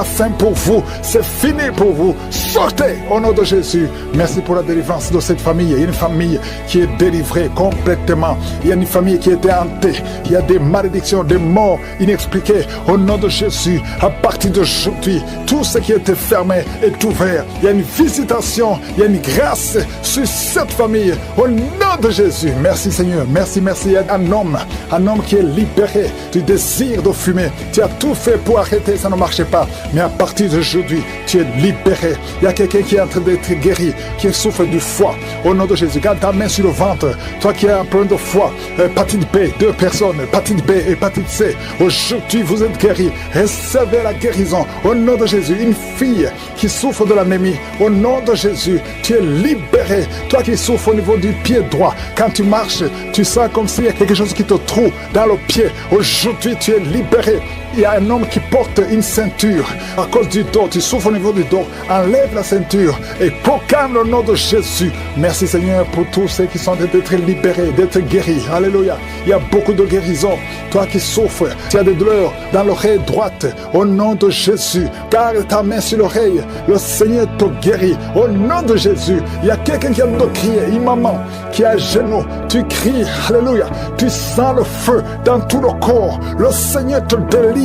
fin pour vous, c'est fini pour vous. Sortez au nom de Jésus. Merci pour la délivrance de cette famille. Il y a une famille qui est délivrée complètement. Il y a une famille qui était hantée. Il y a des malédictions, des morts inexpliquées. Au nom de Jésus, à partir d'aujourd'hui, tout ce qui était fermé est ouvert. Il y a une visitation, il y a une grâce sur cette famille. Au nom de Jésus. Merci Seigneur. Merci. Il y a un homme qui est libéré du désir de fumer. Tu as tout fait pour arrêter, ça ne marchait pas. Mais à partir d'aujourd'hui, tu es libéré. Il y a quelqu'un qui est en train d'être guéri, qui souffre du foie. Au nom de Jésus, garde ta main sur le ventre. Toi qui as un problème de foie, hépatite B, 2 personnes, hépatite B, hépatite C. Aujourd'hui, vous êtes guéris. Recevez la guérison. Au nom de Jésus, une fille qui souffre de l'anémie. Au nom de Jésus, tu es libéré. Toi qui souffres au niveau du pied droit, quand tu marches, tu sens comme s'il y a quelque chose qui te trouve dans le pied. Aujourd'hui, tu es libéré. Il y a un homme qui porte une ceinture à cause du dos. Tu souffres au niveau du dos. Enlève la ceinture et proclame le nom de Jésus. Merci Seigneur pour tous ceux qui sont d'être libérés, d'être guéris. Alléluia. Il y a beaucoup de guérison. Toi qui souffres, tu as des douleurs dans l'oreille droite. Au nom de Jésus, garde ta main sur l'oreille. Le Seigneur te guérit. Au nom de Jésus, il y a quelqu'un qui a de crier. Une maman qui est à genoux. Tu cries. Alléluia. Tu sens le feu dans tout le corps. Le Seigneur te délivre.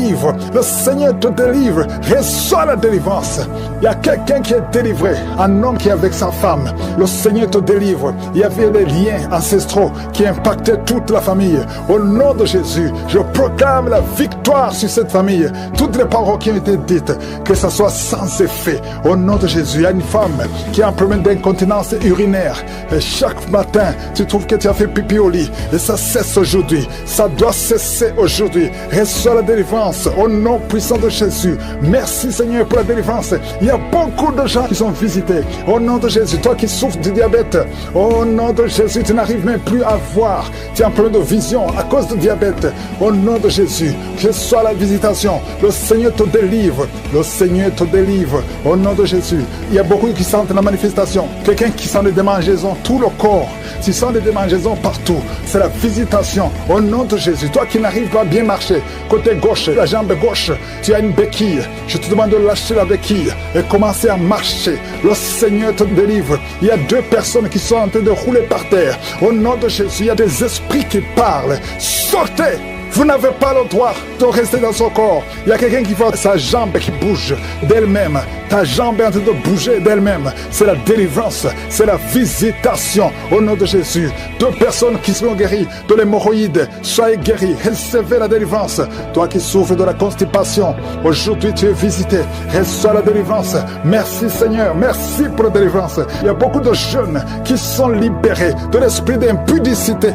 Le Seigneur te délivre. Reçois la délivrance. Il y a quelqu'un qui est délivré. Un homme qui est avec sa femme. Le Seigneur te délivre. Il y avait des liens ancestraux qui impactaient toute la famille. Au nom de Jésus, je proclame la victoire sur cette famille. Toutes les paroles qui ont été dites, que ça soit sans effet. Au nom de Jésus, il y a une femme qui a un problème d'incontinence urinaire. Et chaque matin, tu trouves que tu as fait pipi au lit. Et ça cesse aujourd'hui. Ça doit cesser aujourd'hui. Reçois la délivrance. Au nom puissant de Jésus. Merci Seigneur pour la délivrance. Il y a beaucoup de gens qui sont visités. Au nom de Jésus, toi qui souffres du diabète, au nom de Jésus, tu n'arrives même plus à voir. Tu as un problème de vision à cause du diabète. Au nom de Jésus, que ce soit la visitation. Le Seigneur te délivre. Le Seigneur te délivre. Au nom de Jésus. Il y a beaucoup qui sentent la manifestation. Quelqu'un qui sent des démangeaisons, tout le corps. Tu sens des démangeaisons partout. C'est la visitation. Au nom de Jésus. Toi qui n'arrives pas à bien marcher, côté gauche, la jambe gauche, tu as une béquille. Je te demande de lâcher la béquille et commencer à marcher. Le Seigneur te délivre. Il y a 2 personnes qui sont en train de rouler par terre. Au nom de Jésus, il y a des esprits qui parlent. Sortez! Au nom de Jésus, Vous n'avez pas le droit de rester dans son corps. Il y a quelqu'un qui voit sa jambe qui bouge d'elle-même. Ta jambe est en train de bouger d'elle-même. C'est la délivrance, c'est la visitation au nom de Jésus. 2 personnes qui seront guéries de l'hémorroïde, soyez guéris, recevez la délivrance. Toi qui souffres de la constipation, aujourd'hui tu es visité, reçois la délivrance. Merci Seigneur, merci pour la délivrance. Il y a beaucoup de jeunes qui sont libérés de l'esprit d'impudicité.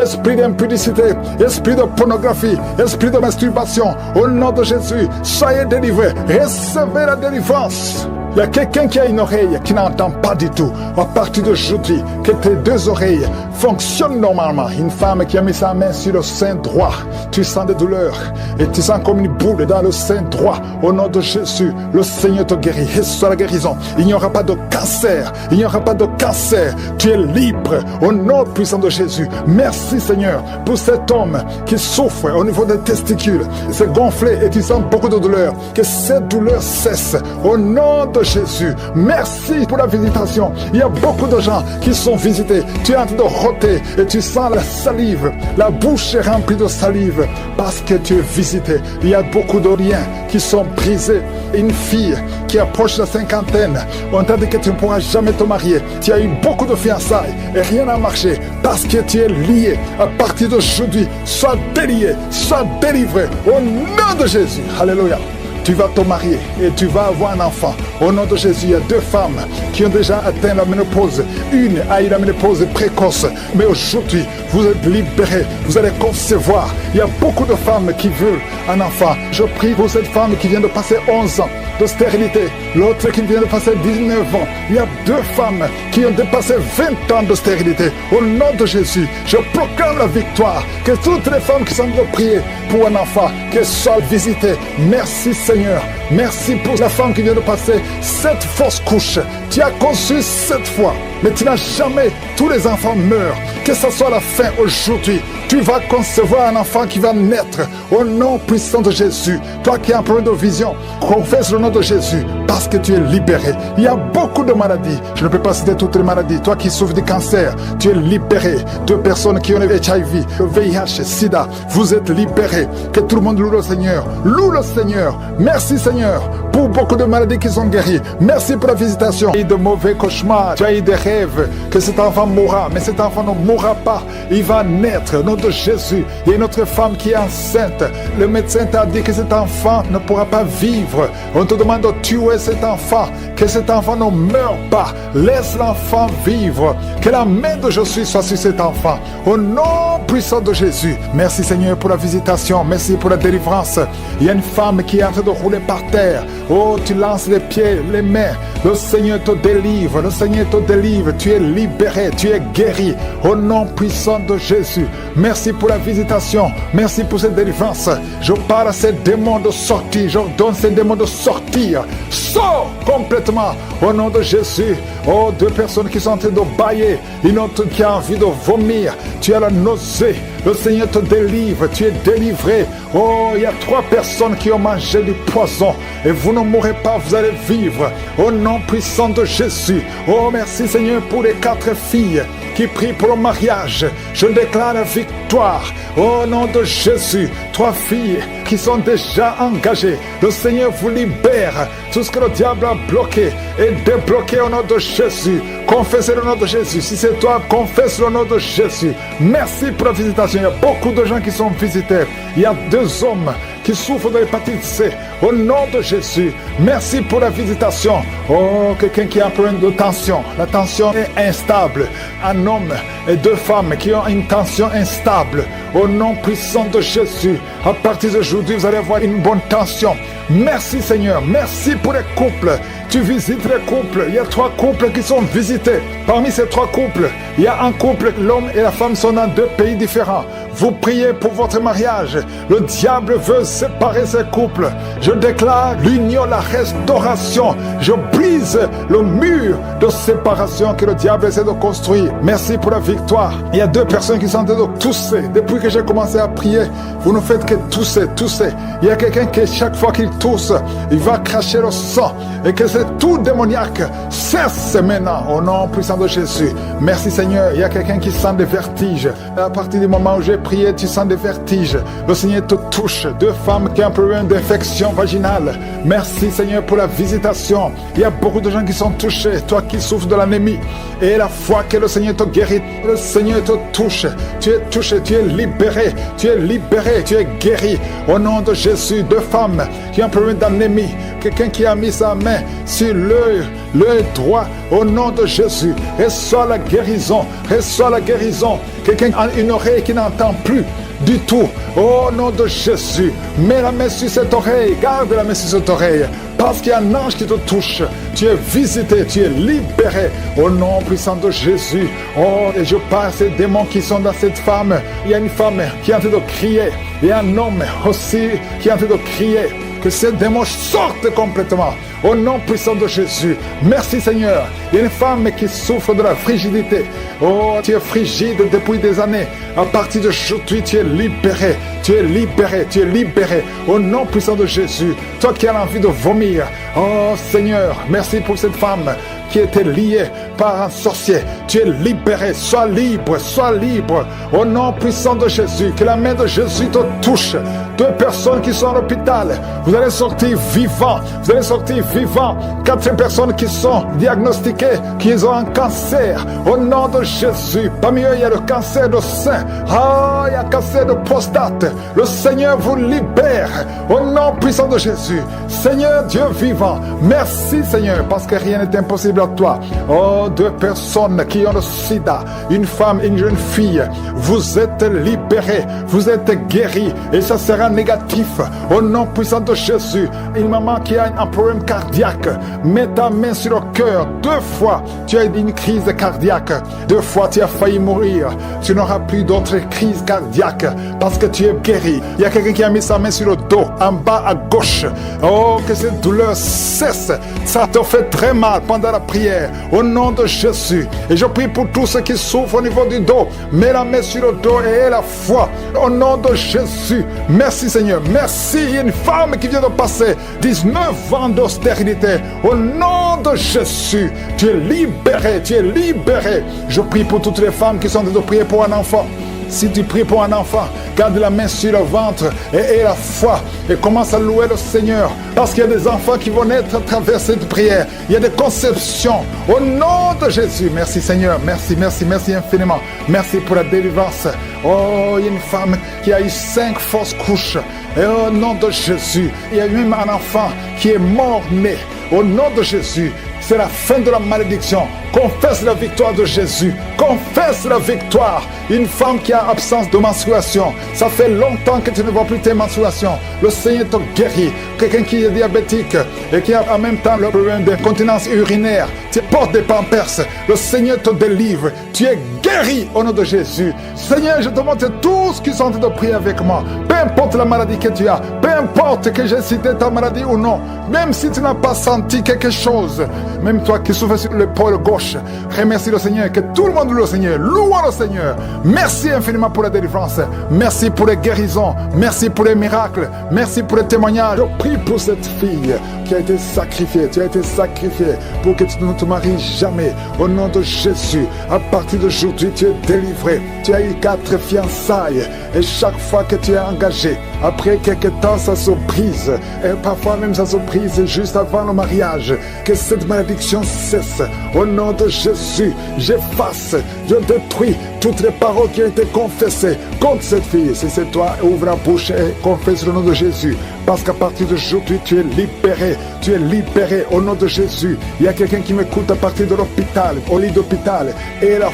Esprit d'impudicité, esprit de pornographie, esprit de masturbation, au nom de Jésus, soyez délivrés, recevez la délivrance. Il y a quelqu'un qui a une oreille qui n'entend pas du tout. À partir d'aujourd'hui, que tes 2 oreilles fonctionnent normalement. Une femme qui a mis sa main sur le sein droit, tu sens des douleurs et tu sens comme une boule dans le sein droit. Au nom de Jésus, le Seigneur te guérit. Reçois la guérison. Il n'y aura pas de cancer. Il n'y aura pas de cancer. Tu es libre au nom puissant de Jésus. Merci Seigneur pour cet homme qui souffre au niveau des testicules. C'est gonflé et tu sens beaucoup de douleur. Que cette douleur cesse au nom de Jésus. Merci pour la visitation. Il y a beaucoup de gens qui sont visités. Tu es en train de roter et tu sens la salive. La bouche est remplie de salive parce que tu es visité. Il y a beaucoup de liens qui sont brisés. Une fille qui approche la cinquantaine, on t'a dit que tu ne pourras jamais te marier. Tu as eu beaucoup de fiançailles et rien n'a marché parce que tu es lié. À partir d'aujourd'hui, sois délié, sois délivré au nom de Jésus. Alléluia. Tu vas te marier et tu vas avoir un enfant. Au nom de Jésus, il y a 2 femmes qui ont déjà atteint la ménopause. Une a eu la ménopause précoce. Mais aujourd'hui, vous êtes libérés. Vous allez concevoir. Il y a beaucoup de femmes qui veulent un enfant. Je prie pour cette femme qui vient de passer 11 ans de stérilité. L'autre qui vient de passer 19 ans. Il y a 2 femmes qui ont dépassé 20 ans de stérilité. Au nom de Jésus, je proclame la victoire. Que toutes les femmes qui sont de prier pour un enfant, qu'elles soient visitées. Merci Seigneur. Merci pour la femme qui vient de passer 7 fausses couches. Tu as conçu 7 fois, mais tu n'as jamais. Tous les enfants meurent. Que ce soit la fin aujourd'hui. Tu vas concevoir un enfant qui va naître au nom puissant de Jésus. Toi qui as un problème de vision, confesse le nom de Jésus parce que tu es libéré. Il y a beaucoup de maladies. Je ne peux pas citer toutes les maladies. Toi qui souffres de cancer, tu es libéré. 2 personnes qui ont le HIV, le VIH, SIDA, vous êtes libérés. Que tout le monde loue le Seigneur. Loue le Seigneur. Merci Seigneur pour beaucoup de maladies qui sont guéries. Merci pour la visitation. Tu as eu de mauvais cauchemars. Tu as eu des rêves que cet enfant mourra. Mais cet enfant ne mourra pas. Il va naître au nom de Jésus. Il y a une autre femme qui est enceinte. Le médecin t'a dit que cet enfant ne pourra pas vivre. On te demande de tuer cet enfant. Que cet enfant ne meure pas. Laisse l'enfant vivre. Que la main de Jésus soit sur cet enfant. Au nom puissant de Jésus. Merci Seigneur pour la visitation. Merci pour la délivrance. Il y a une femme qui est en train de rouler par terre. Oh, tu lances les pieds, les mains. Le Seigneur te délivre. Le Seigneur te délivre. Tu es libéré. Tu es guéri. Au nom puissant de Jésus. Merci pour la visitation. Merci pour cette délivrance. Je parle à ces démons de sortir. J'ordonne ces démons de sortir. Sors complètement. Au nom de Jésus. Oh, 2 personnes qui sont en train de bailler. Une autre qui a envie de vomir. Tu as la nausée. Le Seigneur te délivre. Tu es délivré. Oh, il y a 3 personnes qui ont mangé du poison. Et vous ne mourrez pas, vous allez vivre. Au nom puissant de Jésus. Oh, merci Seigneur pour les 4 filles qui prient pour le mariage. Je déclare la victoire. Au nom de Jésus. 3 filles qui sont déjà engagées. Le Seigneur vous libère. Tout ce que le diable a bloqué est débloqué au nom de Jésus. Confessez le nom de Jésus. Si c'est toi, confesse le nom de Jésus. Merci pour la visitation. Il y a beaucoup de gens qui sont visités. Il y a 2 hommes qui souffrent de l'hépatite C. Au nom de Jésus. Merci pour la visitation. Oh, quelqu'un qui a un problème de tension. La tension est instable. Un homme et 2 femmes qui ont une tension instable. Au nom puissant de Jésus. À partir d'aujourd'hui, vous allez avoir une bonne tension. Merci Seigneur. Merci pour les couples. Tu visites les couples. Il y a 3 couples qui sont visités. Parmi ces 3 couples, il y a un couple, l'homme et la femme sont dans 2 pays différents. Vous priez pour votre mariage. Le diable veut séparer ces couples. Je déclare l'union, la restauration. Je brise le mur de séparation que le diable essaie de construire. Merci pour la victoire. Il y a 2 personnes qui sont en train de tousser. Depuis que j'ai commencé à prier, vous ne faites que tousser, tousser. Il y a quelqu'un qui, chaque fois qu'il tousse, il va cracher le sang. Et que c'est tout démoniaque cesse maintenant au nom puissant de Jésus. Merci Seigneur. Il y a quelqu'un qui sent des vertiges. À partir du moment où j'ai prié, tu sens des vertiges. Le Seigneur te touche. 2 femmes qui ont un problème d'infection vaginale. Merci Seigneur pour la visitation. Il y a beaucoup de gens qui sont touchés. Toi qui souffres de l'anémie. Et la foi que le Seigneur te guérit. Le Seigneur te touche. Tu es touché, tu es libéré. Tu es libéré, tu es guéri. Au nom de Jésus, 2 femmes qui ont un problème d'anémie. Quelqu'un qui a mis sa main sur l'œil droit. Au nom de Jésus, reçois la guérison. Reçois la guérison. Quelqu'un a une oreille qui n'entend plus du tout. Au nom de Jésus, mets la main sur cette oreille. Garde la main sur cette oreille. Parce qu'il y a un ange qui te touche. Tu es visité, tu es libéré. Au nom puissant de Jésus. Oh, et je parle à ces démons qui sont dans cette femme. Il y a une femme qui est en train de crier. Il y a un homme aussi qui est en train de crier. Que ces démons sortent complètement. Au nom puissant de Jésus. Merci Seigneur. Il y a une femme qui souffre de la frigidité. Oh, tu es frigide depuis des années. À partir d'aujourd'hui, tu es libéré. Tu es libéré. Tu es libéré. Au nom puissant de Jésus. Toi qui as envie de vomir. Oh Seigneur, merci pour cette femme qui était liée par un sorcier. Tu es libéré. Sois libre. Sois libre. Au nom puissant de Jésus. Que la main de Jésus te touche. 2 personnes qui sont à l'hôpital. Vous allez sortir vivants. Vous allez sortir vivants. 4 personnes qui sont diagnostiquées, qui ont un cancer. Au nom de Jésus. Parmi eux, il y a le cancer de sein. Ah, il y a le cancer de prostate. Le Seigneur vous libère. Au nom puissant de Jésus. Seigneur Dieu vivant. Merci Seigneur, parce que rien n'est impossible à toi. Oh, 2 personnes qui ont le sida. Une femme et une jeune fille. Vous êtes libérés. Vous êtes guéris. Et ça sera négatif. Au nom puissant de Jésus. Une maman qui a un problème cardiaque. Mets ta main sur le cœur. 2 fois, tu as eu une crise cardiaque. 2 fois, tu as failli mourir. Tu n'auras plus d'autres crises cardiaques parce que tu es guéri. Il y a quelqu'un qui a mis sa main sur le dos, en bas à gauche. Oh, que cette douleur cesse. Ça te fait très mal pendant la prière. Au nom de Jésus. Et je prie pour tous ceux qui souffrent au niveau du dos. Mets la main sur le dos et aie la foi. Au nom de Jésus. Merci Seigneur. Merci. Il y a une femme qui vient de passer 19 ans d'austérité. Au nom de Jésus. Tu es libéré. Tu es libéré. Je prie pour toutes les femmes qui sont en train de prier pour un enfant. Si tu pries pour un enfant, garde la main sur le ventre et aie la foi et commence à louer le Seigneur. Parce qu'il y a des enfants qui vont naître à travers cette prière. Il y a des conceptions. Au nom de Jésus. Merci Seigneur. Merci, merci, merci infiniment. Merci pour la délivrance. Oh, il y a une femme qui a eu 5 fausses couches. Et au nom de Jésus, il y a même un enfant qui est mort-né. Au nom de Jésus, c'est la fin de la malédiction. Confesse la victoire de Jésus. Confesse la victoire. Une femme qui a absence de menstruation. Ça fait longtemps que tu ne vois plus tes menstruations. Le Seigneur te guérit. Quelqu'un qui est diabétique et qui a en même temps le problème d'incontinence urinaire. Tu portes des pampers. Le Seigneur te délivre. Tu es guéri au nom de Jésus. Seigneur, je te montre tous qui sont en train de prier avec moi. Peu importe la maladie que tu as. Peu importe que j'ai cité ta maladie ou non. Même si tu n'as pas senti quelque chose. Même toi qui souffres sur l'épaule gauche. Remercie le Seigneur. Que tout le monde loue le Seigneur. Louons le Seigneur. Merci infiniment pour la délivrance. Merci pour les guérisons. Merci pour les miracles. Merci pour les témoignages. Je prie pour cette fille qui a été sacrifiée. Tu as été sacrifiée pour que tu ne te maries jamais. Au nom de Jésus, à partir d'aujourd'hui, tu es délivré. Tu as eu 4 fiançailles. Et chaque fois que tu es engagé, après quelques temps, ça se brise. Et parfois même, ça se brise juste avant le mariage. Que cette malédiction cesse. Au nom de Jésus, j'efface, je détruis toutes les paroles qui ont été confessées contre cette fille. Si c'est toi, ouvre la bouche et confesse le nom de Jésus. Parce qu'à partir d'aujourd'hui, tu es libéré. Tu es libéré au nom de Jésus. Il y a quelqu'un qui m'écoute à partir de l'hôpital, au lit d'hôpital. Et la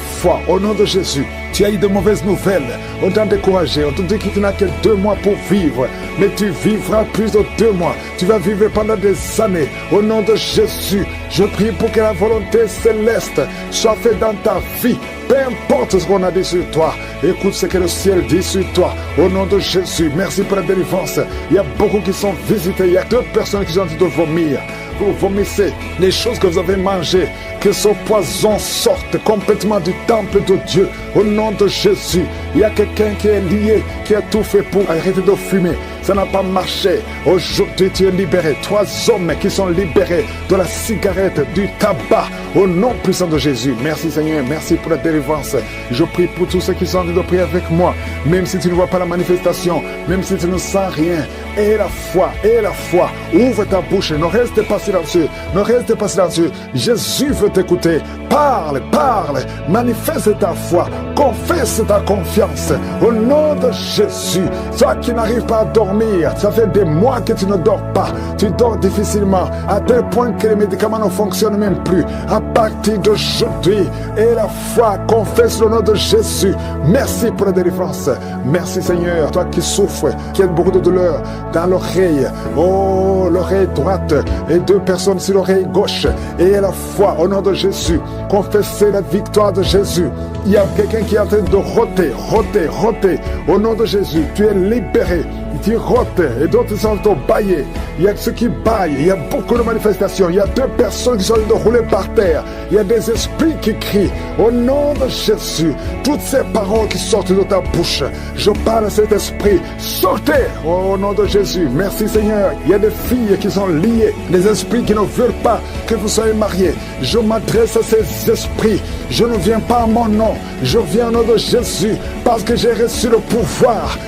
foi, au nom de Jésus. Tu as eu de mauvaises nouvelles. On t'a découragé. On te dit que tu n'as que 2 mois pour vivre. Mais tu vivras plus de 2 mois. Tu vas vivre pendant des années. Au nom de Jésus, je prie pour que la volonté céleste soit faite dans ta vie. Peu importe ce qu'on a dit sur toi. Écoute ce que le ciel dit sur toi. Au nom de Jésus, merci pour la délivrance. Il y a beaucoup qui sont visités. Il y a 2 personnes qui sont en train de vomir. Vous vomissez les choses que vous avez mangées. Que ce poison sorte complètement du temple de Dieu. Au nom de Jésus, il y a quelqu'un qui est lié, qui a tout fait pour arrêter de fumer. ça n'a pas marché. Aujourd'hui, tu es libéré. 3 hommes qui sont libérés de la cigarette, du tabac, au nom puissant de Jésus. Merci Seigneur, merci pour la délivrance. Je prie pour tous ceux qui sont en train de prier avec moi, même si tu ne vois pas la manifestation, même si tu ne sens rien. Et la foi, ouvre ta bouche, ne reste pas silencieux, ne reste pas silencieux. Jésus veut t'écouter. Parle, manifeste ta foi, confesse ta confiance au nom de Jésus. Toi qui n'arrives pas à dormir, ça fait des mois que tu ne dors pas, tu dors difficilement, à tel point que les médicaments ne fonctionnent même plus. À partir d'aujourd'hui, et la foi, confesse le nom de Jésus. Merci pour la délivrance. Merci Seigneur, toi qui souffres, qui as beaucoup de douleur dans l'oreille, oh l'oreille droite et 2 personnes sur l'oreille gauche, et la foi au nom de Jésus. Confessez la victoire de Jésus. Il y a quelqu'un qui est en train de roter au nom de Jésus. Tu es libéré. Tu rotes et d'autres sont en bailler. Il y a ceux qui baillent. Il y a beaucoup de manifestations. Il y a 2 personnes qui sont en train de rouler par terre. Il y a des esprits qui crient au nom de Jésus. Toutes ces paroles qui sortent de ta bouche, je parle à cet esprit. Sortez au nom de Jésus. Merci Seigneur. Il y a des filles qui sont liées, des esprits qui ne veulent pas que vous soyez mariés. Je m'adresse à ces esprits. Je ne viens pas à mon nom, je viens au nom de Jésus, parce que j'ai reçu le pouvoir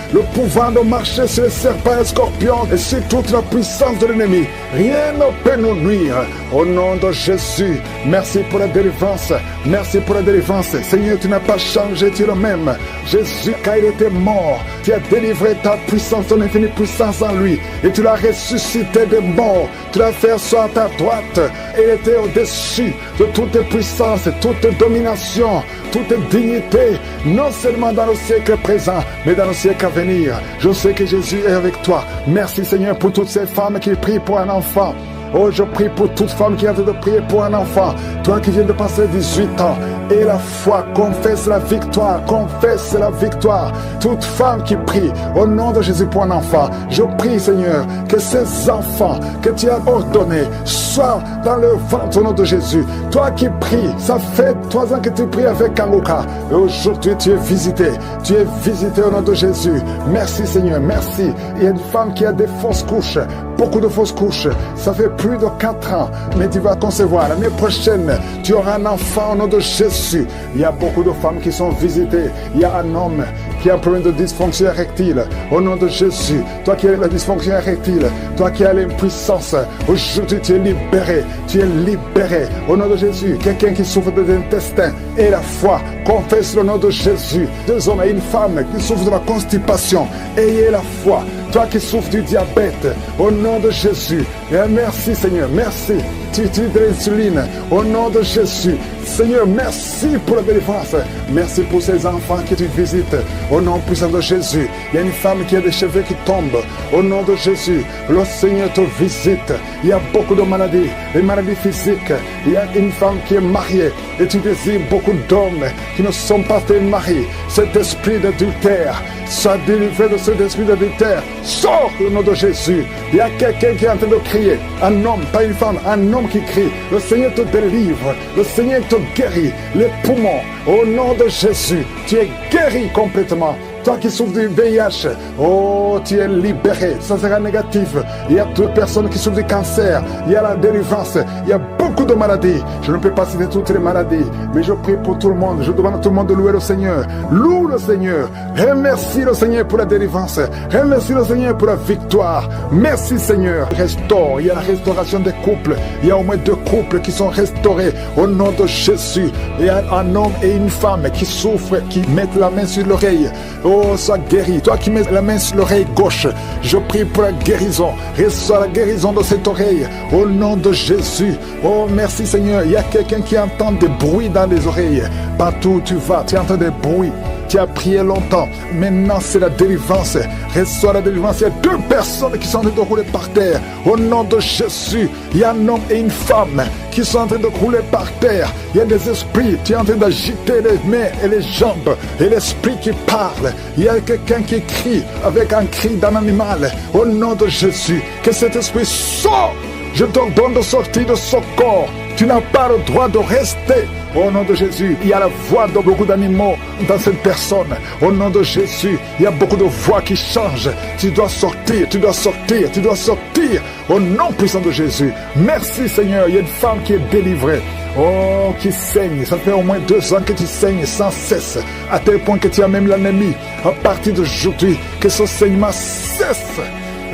de marcher sur les serpents et les scorpions et sur toute la puissance de l'ennemi. Rien ne peut nous nuire. Au nom de Jésus, merci pour la délivrance. Merci pour la délivrance. Seigneur, tu n'as pas changé, tu es le même. Jésus, quand il était mort, tu as délivré ta puissance, ton infinie puissance en lui, et tu l'as ressuscité des morts. Tu l'as fait asseoir à ta droite, et il était au-dessus de toute puissance, toute domination, toute dignité, non seulement dans le siècle présent, mais dans le siècle à venir. Je sais que Jésus est avec toi. Merci Seigneur pour toutes ces femmes qui prient pour un enfant. Oh, je prie pour toute femme qui est en train de prier pour un enfant. Toi qui viens de passer 18 ans. Et la foi, confesse la victoire. Confesse la victoire. Toute femme qui prie au nom de Jésus pour un enfant. Je prie, Seigneur, que ces enfants que tu as ordonnés soient dans le ventre au nom de Jésus. Toi qui pries, ça fait 3 ans que tu pries avec Kangoka. Et aujourd'hui, tu es visité. Tu es visité au nom de Jésus. Merci, Seigneur. Merci. Il y a une femme qui a des fausses couches. Beaucoup de fausses couches. Ça fait plus de 4 ans, mais tu vas concevoir. L'année prochaine, tu auras un enfant au nom de Jésus. Il y a beaucoup de femmes qui sont visitées. Il y a un homme qui a un problème de dysfonction érectile. Au nom de Jésus, toi qui as la dysfonction érectile, toi qui as l'impuissance, aujourd'hui tu es libéré. Tu es libéré. Au nom de Jésus, quelqu'un qui souffre de l'intestin et la foi, confesse le nom de Jésus. 2 hommes et une femme qui souffrent de la constipation, ayez la foi. Toi qui souffres du diabète, au nom de Jésus, et merci Seigneur, merci. Tu utilises de l'insuline, au nom de Jésus. Seigneur, merci pour la délivrance. Merci pour ces enfants que tu visites, au nom puissant de Jésus. Il y a une femme qui a des cheveux qui tombent, au nom de Jésus. Le Seigneur te visite. Il y a beaucoup de maladies, des maladies physiques. Il y a une femme qui est mariée et tu désires beaucoup d'hommes qui ne sont pas tes maris. Cet esprit d'adultère, sois délivré de cet esprit d'adultère. Sors au nom de Jésus. Il y a quelqu'un qui est en train de crier. Un homme, pas une femme, un homme qui crie. Le Seigneur te délivre. Le Seigneur te guérit. Les poumons, au nom de Jésus, tu es guéri complètement. Toi qui souffres du VIH, oh, tu es libéré. Ça sera négatif. Il y a 2 personnes qui souffrent du cancer. Il y a la délivrance. Il y a beaucoup de maladies. Je ne peux pas citer toutes les maladies, mais je prie pour tout le monde. Je demande à tout le monde de louer le Seigneur. Loue le Seigneur. Remercie le Seigneur pour la délivrance. Remercie le Seigneur pour la victoire. Merci Seigneur. Restaure. Il y a la restauration des couples. Il y a au moins 2 couples qui sont restaurés au nom de Jésus. Il y a un homme et une femme qui souffrent, qui mettent la main sur l'oreille. Oh, sois guéri. Toi qui mets la main sur l'oreille gauche, je prie pour la guérison. Reçois la guérison de cette oreille au nom de Jésus. Oh, merci Seigneur. Il y a quelqu'un qui entend des bruits dans les oreilles. Partout où tu vas, tu entends des bruits. Tu as prié longtemps. Maintenant, c'est la délivrance. Reçois la délivrance. Il y a 2 personnes qui sont en train de rouler par terre. Au nom de Jésus, il y a un homme et une femme qui sont en train de rouler par terre. Il y a des esprits. Tu es en train d'agiter les mains et les jambes. Et l'esprit qui parle. Il y a quelqu'un qui crie avec un cri d'un animal. Au nom de Jésus, que cet esprit sorte. Je t'ordonne de sortir de ce corps. Tu n'as pas le droit de rester. Au nom de Jésus, il y a la voix de beaucoup d'animaux dans cette personne. Au nom de Jésus, il y a beaucoup de voix qui changent. Tu dois sortir, tu dois sortir, tu dois sortir. Au nom puissant de Jésus. Merci Seigneur, il y a une femme qui est délivrée. Oh, qui saigne. Ça fait au moins 2 ans que tu saignes sans cesse. À tel point que tu as même l'ennemi. À partir d'aujourd'hui, que ce saignement cesse.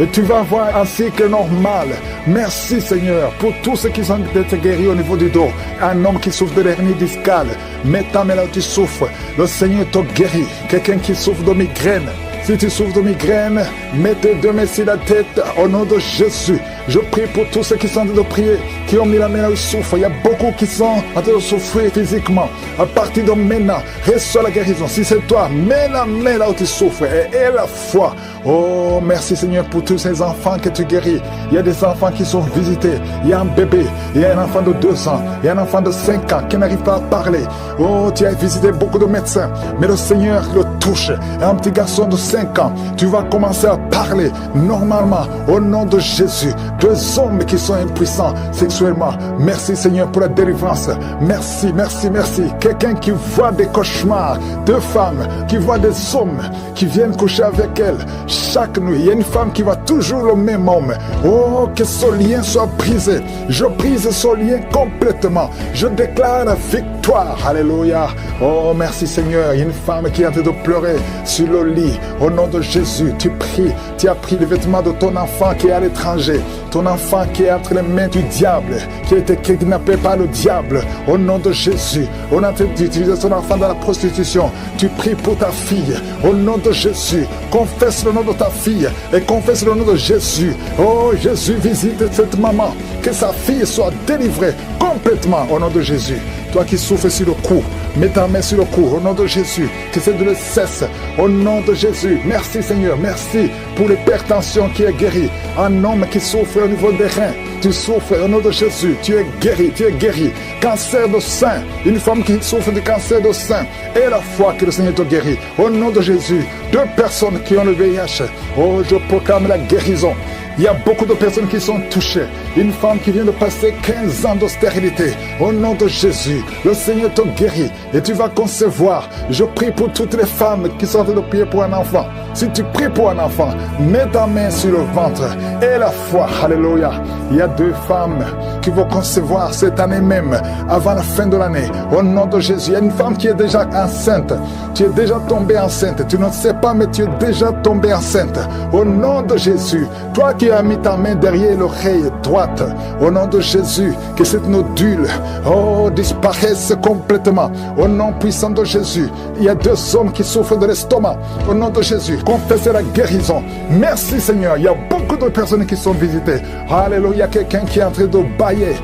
Et tu vas avoir un cycle normal. Merci Seigneur pour tous ceux qui sont d'être guéris au niveau du dos. Un homme qui souffre de l'hernie discale. Mets ta main là où tu souffres. Le Seigneur te guérit. Quelqu'un qui souffre de migraine. Si tu souffres de migraine, mets tes 2 mains sur la tête au nom de Jésus. Je prie pour tous ceux qui sont en train de prier, qui ont mis la main là où ils souffrent. Il y a beaucoup qui sont en train de souffrir physiquement. À partir de maintenant, reçois la guérison. Si c'est toi, mets la main là où tu souffres et la foi. Oh, merci Seigneur pour tous ces enfants que tu guéris. Il y a des enfants qui sont visités. Il y a un bébé, il y a un enfant de 2 ans, il y a un enfant de 5 ans qui n'arrive pas à parler. Oh, tu as visité beaucoup de médecins, mais le Seigneur le touche. Et un petit garçon de 5 ans, tu vas commencer à parler normalement au nom de Jésus. 2 hommes qui sont impuissants sexuellement. Merci Seigneur pour la délivrance. Merci, merci, merci. Quelqu'un qui voit des cauchemars, 2 femmes qui voient des hommes qui viennent coucher avec elles chaque nuit. Il y a une femme qui voit toujours le même homme. Oh, que ce lien soit brisé. Je brise ce lien complètement. Je déclare la victoire. Alléluia. Oh, merci Seigneur. Il y a une femme qui est en train de pleurer sur le lit. Au nom de Jésus, tu pries. Tu as pris les vêtements de ton enfant qui est à l'étranger. Ton enfant qui est entre les mains du diable, qui a été kidnappé par le diable. Au nom de Jésus, on a utilisé ton enfant dans la prostitution. Tu pries pour ta fille. Au nom de Jésus, confesse le nom de ta fille et confesse le nom de Jésus. Oh, Jésus, visite cette maman. Que sa fille soit délivrée complètement au nom de Jésus. Toi qui souffres sur le cou, mets ta main sur le cou au nom de Jésus. Que cette douleur cesse au nom de Jésus. Merci Seigneur, merci pour l'hypertension qui est guérie. Un homme qui souffre au niveau des reins, tu souffres au nom de Jésus. Tu es guéri, tu es guéri. Cancer de sein, une femme qui souffre de cancer de sein. Et la foi que le Seigneur te guérit. Au nom de Jésus, 2 personnes qui ont le VIH. Oh, je proclame la guérison. Il y a beaucoup de personnes qui sont touchées. Une femme qui vient de passer 15 ans de stérilité. Au nom de Jésus, le Seigneur te guérit et tu vas concevoir. Je prie pour toutes les femmes qui sont en train de prier pour un enfant. Si tu pries pour un enfant, mets ta main sur le ventre et la foi. Alléluia. Il y a 2 femmes qui vont concevoir cette année même, avant la fin de l'année. Au nom de Jésus, il y a une femme qui est déjà enceinte. Tu es déjà tombée enceinte. Tu ne sais pas, mais tu es déjà tombée enceinte. Au nom de Jésus, toi qui as mis ta main derrière l'oreille droite, au nom de Jésus, que cette nodule, oh, disparaisse complètement. Au nom puissant de Jésus, il y a 2 hommes qui souffrent de l'estomac. Au nom de Jésus, confessez la guérison. Merci Seigneur, il y a beaucoup de personnes qui sont visitées. Alléluia, il y a quelqu'un qui est en train de bailler.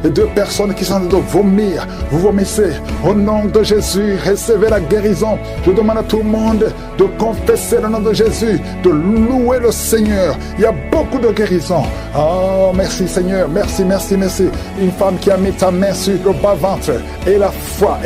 Et 2 personnes qui sont en train de vomir. Vous vomissez. Au nom de Jésus, recevez la guérison. Je demande à tout le monde de confesser le nom de Jésus, de louer le Seigneur. Il y a beaucoup de guérison. Oh, merci Seigneur, merci, merci, merci. Une femme qui a mis ta main sur le bas-ventre. Et la foi.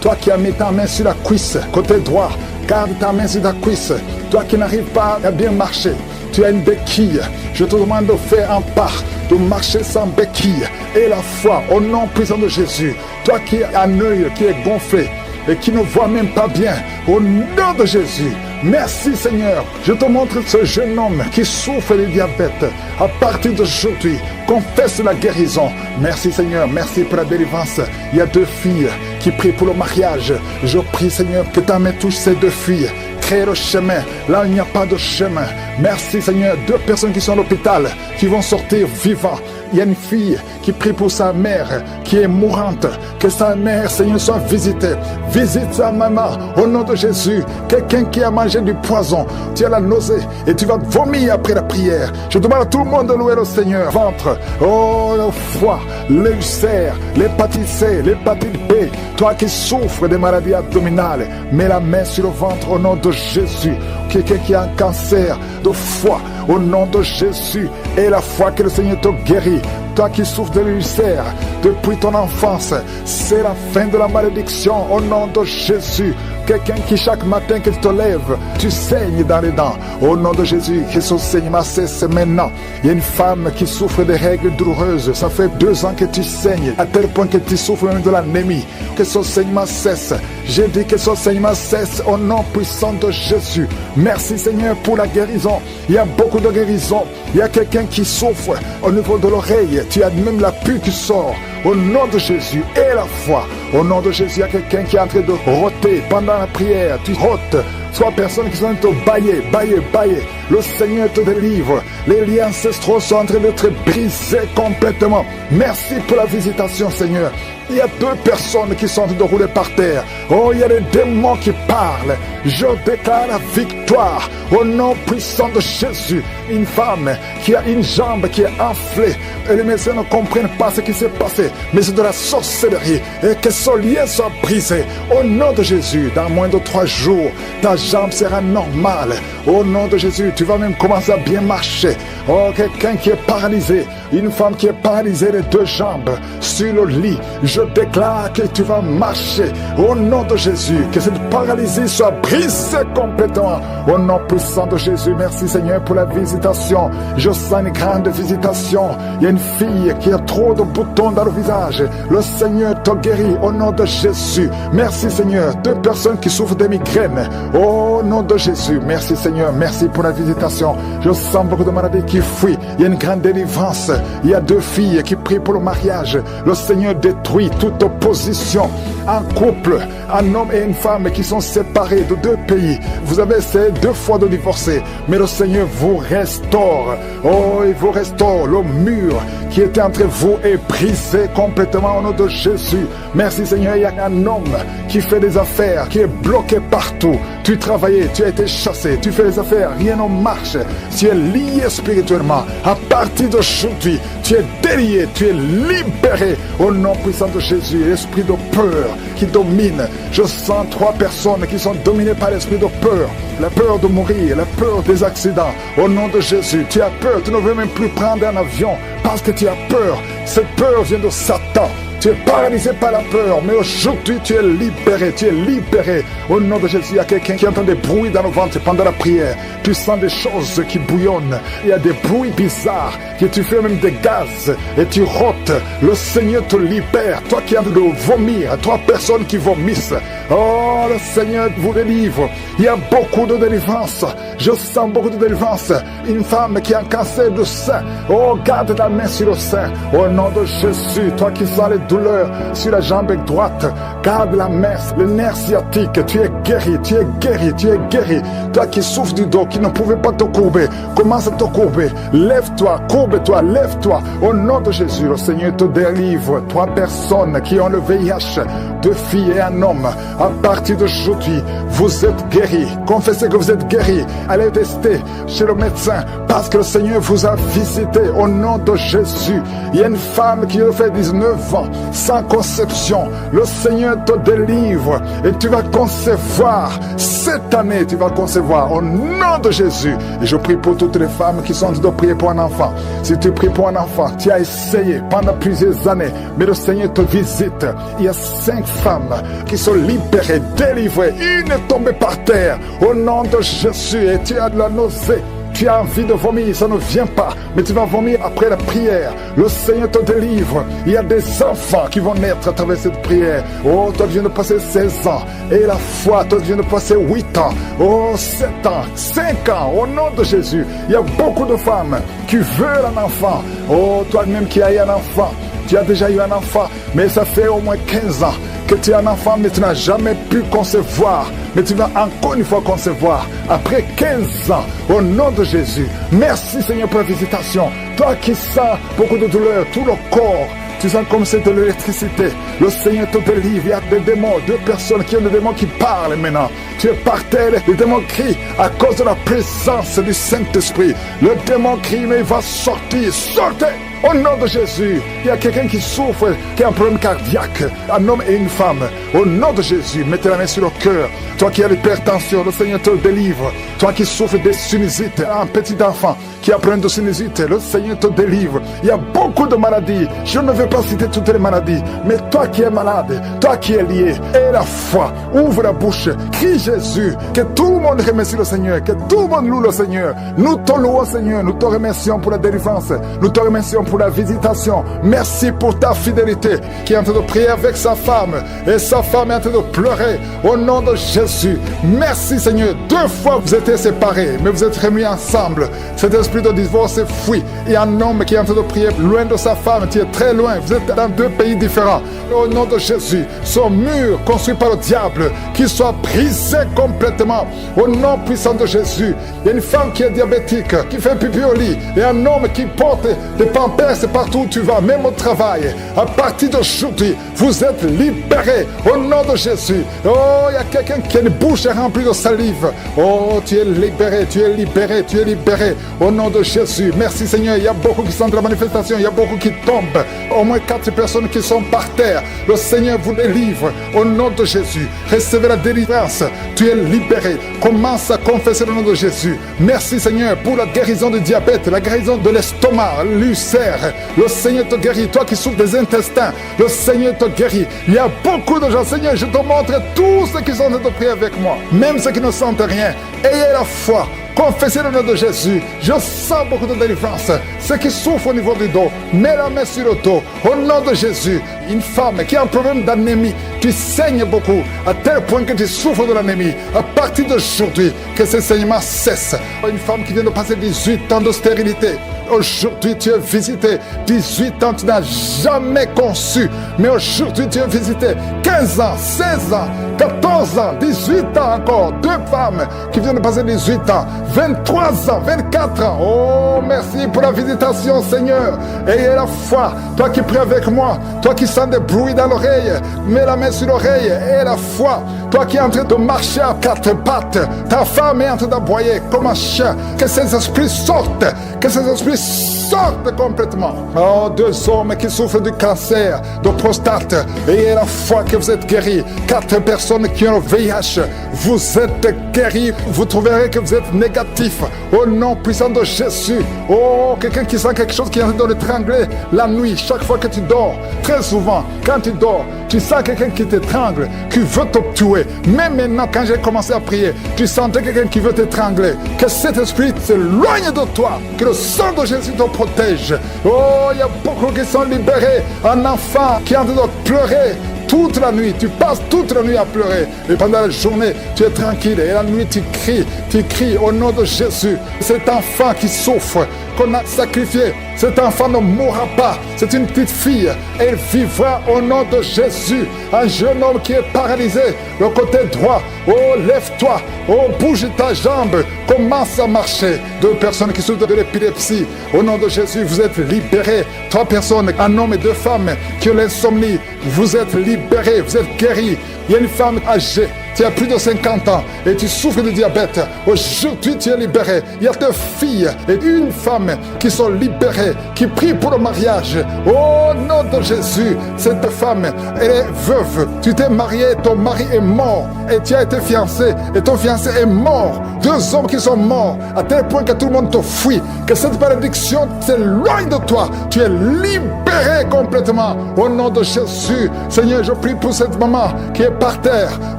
Toi qui as mis ta main sur la cuisse, côté droit, garde ta main sur ta cuisse. Toi qui n'arrives pas à bien marcher, tu as une béquille. Je te demande de faire un pas, de marcher sans béquille. Et la foi, au nom puissant de Jésus. Toi qui as un œil qui est gonflé et qui ne voit même pas bien, au nom de Jésus. Merci Seigneur. Je te montre ce jeune homme qui souffre de diabète. À partir d'aujourd'hui, confesse la guérison. Merci Seigneur, merci pour la délivrance. Il y a 2 filles qui prient pour le mariage. Je prie Seigneur que ta main touche ces 2 filles. Crée le chemin, là il n'y a pas de chemin. Merci Seigneur, 2 personnes qui sont à l'hôpital, qui vont sortir vivants. Il y a une fille qui prie pour sa mère, qui est mourante. Que sa mère, Seigneur, soit visitée. Visite sa maman, au nom de Jésus. Quelqu'un qui a mangé du poison, tu as la nausée et tu vas vomir après la prière. Je demande à tout le monde de louer le Seigneur. Ventre, oh, le foie, l'ulcère, l'hépatite C, l'hépatite B. Toi qui souffres des maladies abdominales, mets la main sur le ventre au nom de Jésus. Quelqu'un qui a un cancer de foie, au nom de Jésus, et la foi que le Seigneur te guérit. Toi qui souffres de l'ulcère depuis ton enfance, c'est la fin de la malédiction au nom de Jésus. quelqu'un qui chaque matin que tu te lèves, tu saignes dans les dents. Au nom de Jésus, que ce saignement cesse maintenant. Il y a une femme qui souffre de règles douloureuses. Ça fait 2 ans que tu saignes, à tel point que tu souffres même de l'anémie. Que ce saignement cesse. J'ai dit que ce saignement cesse au nom puissant de Jésus. Merci Seigneur pour la guérison. Il y a beaucoup de guérison. Il y a quelqu'un qui souffre au niveau de l'oreille. Tu as même la pue qui sort. Au nom de Jésus et la foi. Au nom de Jésus, il y a quelqu'un qui est en train de rôter pendant la prière. Tu rôtes. 3 personnes qui sont en train de bailler. Le Seigneur te délivre. Les liens ancestraux sont en train d'être brisés complètement. Merci pour la visitation, Seigneur. Il y a 2 personnes qui sont en train de rouler par terre. Oh, il y a des démons qui parlent. Je déclare la victoire au nom puissant de Jésus. Une femme qui a une jambe qui est enflée. Et les médecins ne comprennent pas ce qui s'est passé. Mais c'est de la sorcellerie. Et que ce lien soit brisé. Au nom de Jésus, dans moins de 3 jours, ta jambe sera normale. Au nom de Jésus, tu vas même commencer à bien marcher. Oh, quelqu'un qui est paralysé. Une femme qui est paralysée les 2 jambes sur le lit. Je déclare que tu vas marcher. Au nom de Jésus, que cette paralysie soit brisée complètement. Au nom puissant de Jésus, merci Seigneur pour la visitation. Je sens une grande visitation. Il y a une fille qui a trop de boutons dans le visage. Le Seigneur te guérit au nom de Jésus. Merci Seigneur. 2 personnes qui souffrent de migraines. Au nom de Jésus, merci Seigneur. Merci pour la visitation. Je sens beaucoup de maladies qui fuient. Il y a une grande délivrance. Il y a 2 filles qui prient pour le mariage. Le Seigneur détruit toute opposition. Un couple, un homme et une femme qui sont séparés de 2 pays. Vous avez essayé 2 fois de divorcer, mais le Seigneur vous restaure. Oh, il vous restaure. Le mur qui était entre vous est brisé complètement au nom de Jésus. Merci Seigneur. Il y a un homme qui fait des affaires, qui est bloqué partout. Tu travaillais, tu as été chassé, tu fais des affaires, rien ne marche. Tu es lié spirituellement. À partir d'aujourd'hui, tu es délié, tu es libéré au nom puissant de Jésus. L'esprit de peur qui domine. Je sens 3 personnes qui sont dominées par l'esprit de peur. La peur de mourir, la peur des accidents. Au nom de Jésus, tu as peur, tu ne veux même plus prendre un avion parce que tu as peur. Cette peur vient de Satan. Tu es paralysé par la peur, mais aujourd'hui tu es libéré, tu es libéré. Au nom de Jésus, il y a quelqu'un qui entend des bruits dans le ventre pendant la prière. Tu sens des choses qui bouillonnent. Il y a des bruits bizarres, que tu fais même des gaz et tu rôtes. Le Seigneur te libère. Toi qui as de vomir, 3 personnes qui vomissent. Oh, le Seigneur vous délivre. Il y a beaucoup de délivrance. Je sens beaucoup de délivrance. Une femme qui a un cancer du sein. Oh, garde ta main sur le sein. Au nom de Jésus, toi qui sens les douleurs sur la jambe droite, garde la main, le nerf sciatique. Tu es guéri, tu es guéri, tu es guéri. Toi qui souffres du dos, qui ne pouvais pas te courber, commence à te courber. Lève-toi, courbe-toi, lève-toi. Au nom de Jésus, le Seigneur te délivre. 3 personnes qui ont le VIH, 2 filles et un homme. À partir d'aujourd'hui, vous êtes guéris. Confessez que vous êtes guéris. Allez tester chez le médecin parce que le Seigneur vous a visité au nom de Jésus. Il y a une femme qui a fait 19 ans sans conception. Le Seigneur te délivre et tu vas concevoir. Cette année, tu vas concevoir au nom de Jésus. Et je prie pour toutes les femmes qui sont en train de prier pour un enfant. Si tu pries pour un enfant, tu as essayé pendant plusieurs années, mais le Seigneur te visite. Il y a 5 femmes qui sont libérées, délivrées. Une est tombée par terre au nom de Jésus et tu as de la nausée. Tu as envie de vomir, ça ne vient pas, mais tu vas vomir après la prière. Le Seigneur te délivre. Il y a des enfants qui vont naître à travers cette prière. Oh, toi tu viens de passer 16 ans. Et la foi, toi tu viens de passer 8 ans. Oh, 7 ans, 5 ans, au nom de Jésus. Il y a beaucoup de femmes qui veulent un enfant. Oh, toi-même qui as eu un enfant. Tu as déjà eu un enfant, mais ça fait au moins 15 ans que tu as un enfant, mais tu n'as jamais pu concevoir. Mais tu vas encore une fois concevoir après 15 ans, au nom de Jésus. Merci Seigneur pour la visitation. Toi qui sens beaucoup de douleur, tout le corps, tu sens comme c'est de l'électricité. Le Seigneur te délivre. Il y a des démons, 2 personnes qui ont des démons qui parlent maintenant. Tu es par terre, les démons crient à cause de la présence du Saint-Esprit. Le démon crie, mais il va sortir. Sortez! Au nom de Jésus, il y a quelqu'un qui souffre, qui a un problème cardiaque, un homme et une femme. Au nom de Jésus, mettez la main sur le cœur. Toi qui as l'hypertension, le Seigneur te délivre. Toi qui souffres de sinusite, un petit enfant qui a un problème de sinusite, le Seigneur te délivre. Il y a beaucoup de maladies. Je ne vais pas citer toutes les maladies, mais toi qui es malade, toi qui es lié, aie la foi, ouvre la bouche, crie Jésus, que tout le monde remercie le Seigneur, que tout le monde loue le Seigneur. Nous te louons, Seigneur, nous te remercions pour la délivrance, nous te remercions pour la visitation. Merci pour ta fidélité, qui est en train de prier avec sa femme, et sa femme est en train de pleurer au nom de Jésus. Merci, Seigneur. 2 fois vous étiez séparés, mais vous êtes remis ensemble. Cet esprit de divorce est fui. Il y a un homme qui est en train de prier loin de sa femme, qui est très loin. Vous êtes dans 2 pays différents. Au nom de Jésus, son mur construit par le diable, qu'il soit brisé complètement. Au nom puissant de Jésus, il y a une femme qui est diabétique, qui fait pipi au lit, et un homme qui porte des pampers partout où tu vas, même au travail. À partir d'aujourd'hui, vous êtes libérés au nom de Jésus. Oh, il y a quelqu'un qui a une bouche remplie de salive. Oh, tu es libéré, tu es libéré, tu es libéré au nom de Jésus. Merci Seigneur. Il y a beaucoup qui sont de la manifestation, il y a beaucoup qui tombent. Au moins 4 personnes qui sont par terre. Le Seigneur vous délivre au nom de Jésus. Recevez la délivrance. Tu es libéré. Commence à confesser le nom de Jésus. Merci Seigneur pour la guérison du diabète, la guérison de l'estomac, l'ulcère. Le Seigneur te guérit. Toi qui souffres des intestins, le Seigneur te guérit. Il y a beaucoup de gens. Seigneur, je te montre tous ceux qui sont en train de prier avec moi, même ceux qui ne sentent rien. Ayez la foi. Confessez le nom de Jésus. Je sens beaucoup de délivrance. Ceux qui souffrent au niveau du dos, mets la main sur le dos. Au nom de Jésus, une femme qui a un problème d'anémie, tu saignes beaucoup, à tel point que tu souffres de l'anémie. À partir d'aujourd'hui, que ce saignement cesse. Une femme qui vient de passer 18 ans de stérilité. Aujourd'hui, tu es visité. 18 ans, tu n'as jamais conçu. Mais aujourd'hui, tu es visité. 15 ans, 16 ans, 14 ans, 18 ans encore. 2 femmes qui viennent de passer 18 ans. 23 ans, 24 ans. Oh, merci pour la visitation, Seigneur. Ayez la foi. Toi qui pries avec moi, toi qui sens des bruits dans l'oreille, mets la main sur l'oreille. Ayez la foi. Toi qui es en train de marcher à 4 pattes, ta femme est en train d'aboyer comme un chien. Que ces esprits sortent. Que ces esprits sortent complètement. Oh, 2 hommes qui souffrent du cancer, de prostate. Ayez la foi que vous êtes guéris. 4 personnes qui ont le VIH. Vous êtes guéris. Vous trouverez que vous êtes négatif. Au nom puissant de Jésus. Oh, quelqu'un qui sent quelque chose qui est en train de l'étrangler la nuit, chaque fois que tu dors. Très souvent, quand tu dors, tu sens quelqu'un qui t'étrangle, qui veut te tuer. Même maintenant, quand j'ai commencé à prier, tu sentais quelqu'un qui veut t'étrangler. Que cet esprit s'éloigne de toi. Que le sang de Jésus te protège. Oh, il y a beaucoup qui sont libérés. Un enfant qui est en train de pleurer toute la nuit, tu passes toute la nuit à pleurer. Et pendant la journée, tu es tranquille. Et la nuit, tu cries au nom de Jésus. Cet enfant qui souffre, qu'on a sacrifié, cet enfant ne mourra pas. C'est une petite fille. Elle vivra au nom de Jésus. Un jeune homme qui est paralysé, le côté droit. Oh, lève-toi. Oh, bouge ta jambe. Commence à marcher. 2 personnes qui souffrent de l'épilepsie. Au nom de Jésus, vous êtes libérés. 3 personnes, un homme et 2 femmes qui ont l'insomnie. Vous êtes libérés, vous êtes guéris. Il y a une femme âgée, tu as plus de 50 ans et tu souffres de diabète. Aujourd'hui, tu es libéré. Il y a 2 filles et une femme qui sont libérées, qui prient pour le mariage. Au nom de Jésus, cette femme, elle est veuve. Tu t'es marié, ton mari est mort et tu as été fiancé et ton fiancé est mort. 2 hommes qui sont morts à tel point que tout le monde te fuit. Que cette malédiction s'éloigne de toi. Tu es libéré complètement. Au nom de Jésus, Seigneur, je prie pour cette maman qui est par terre,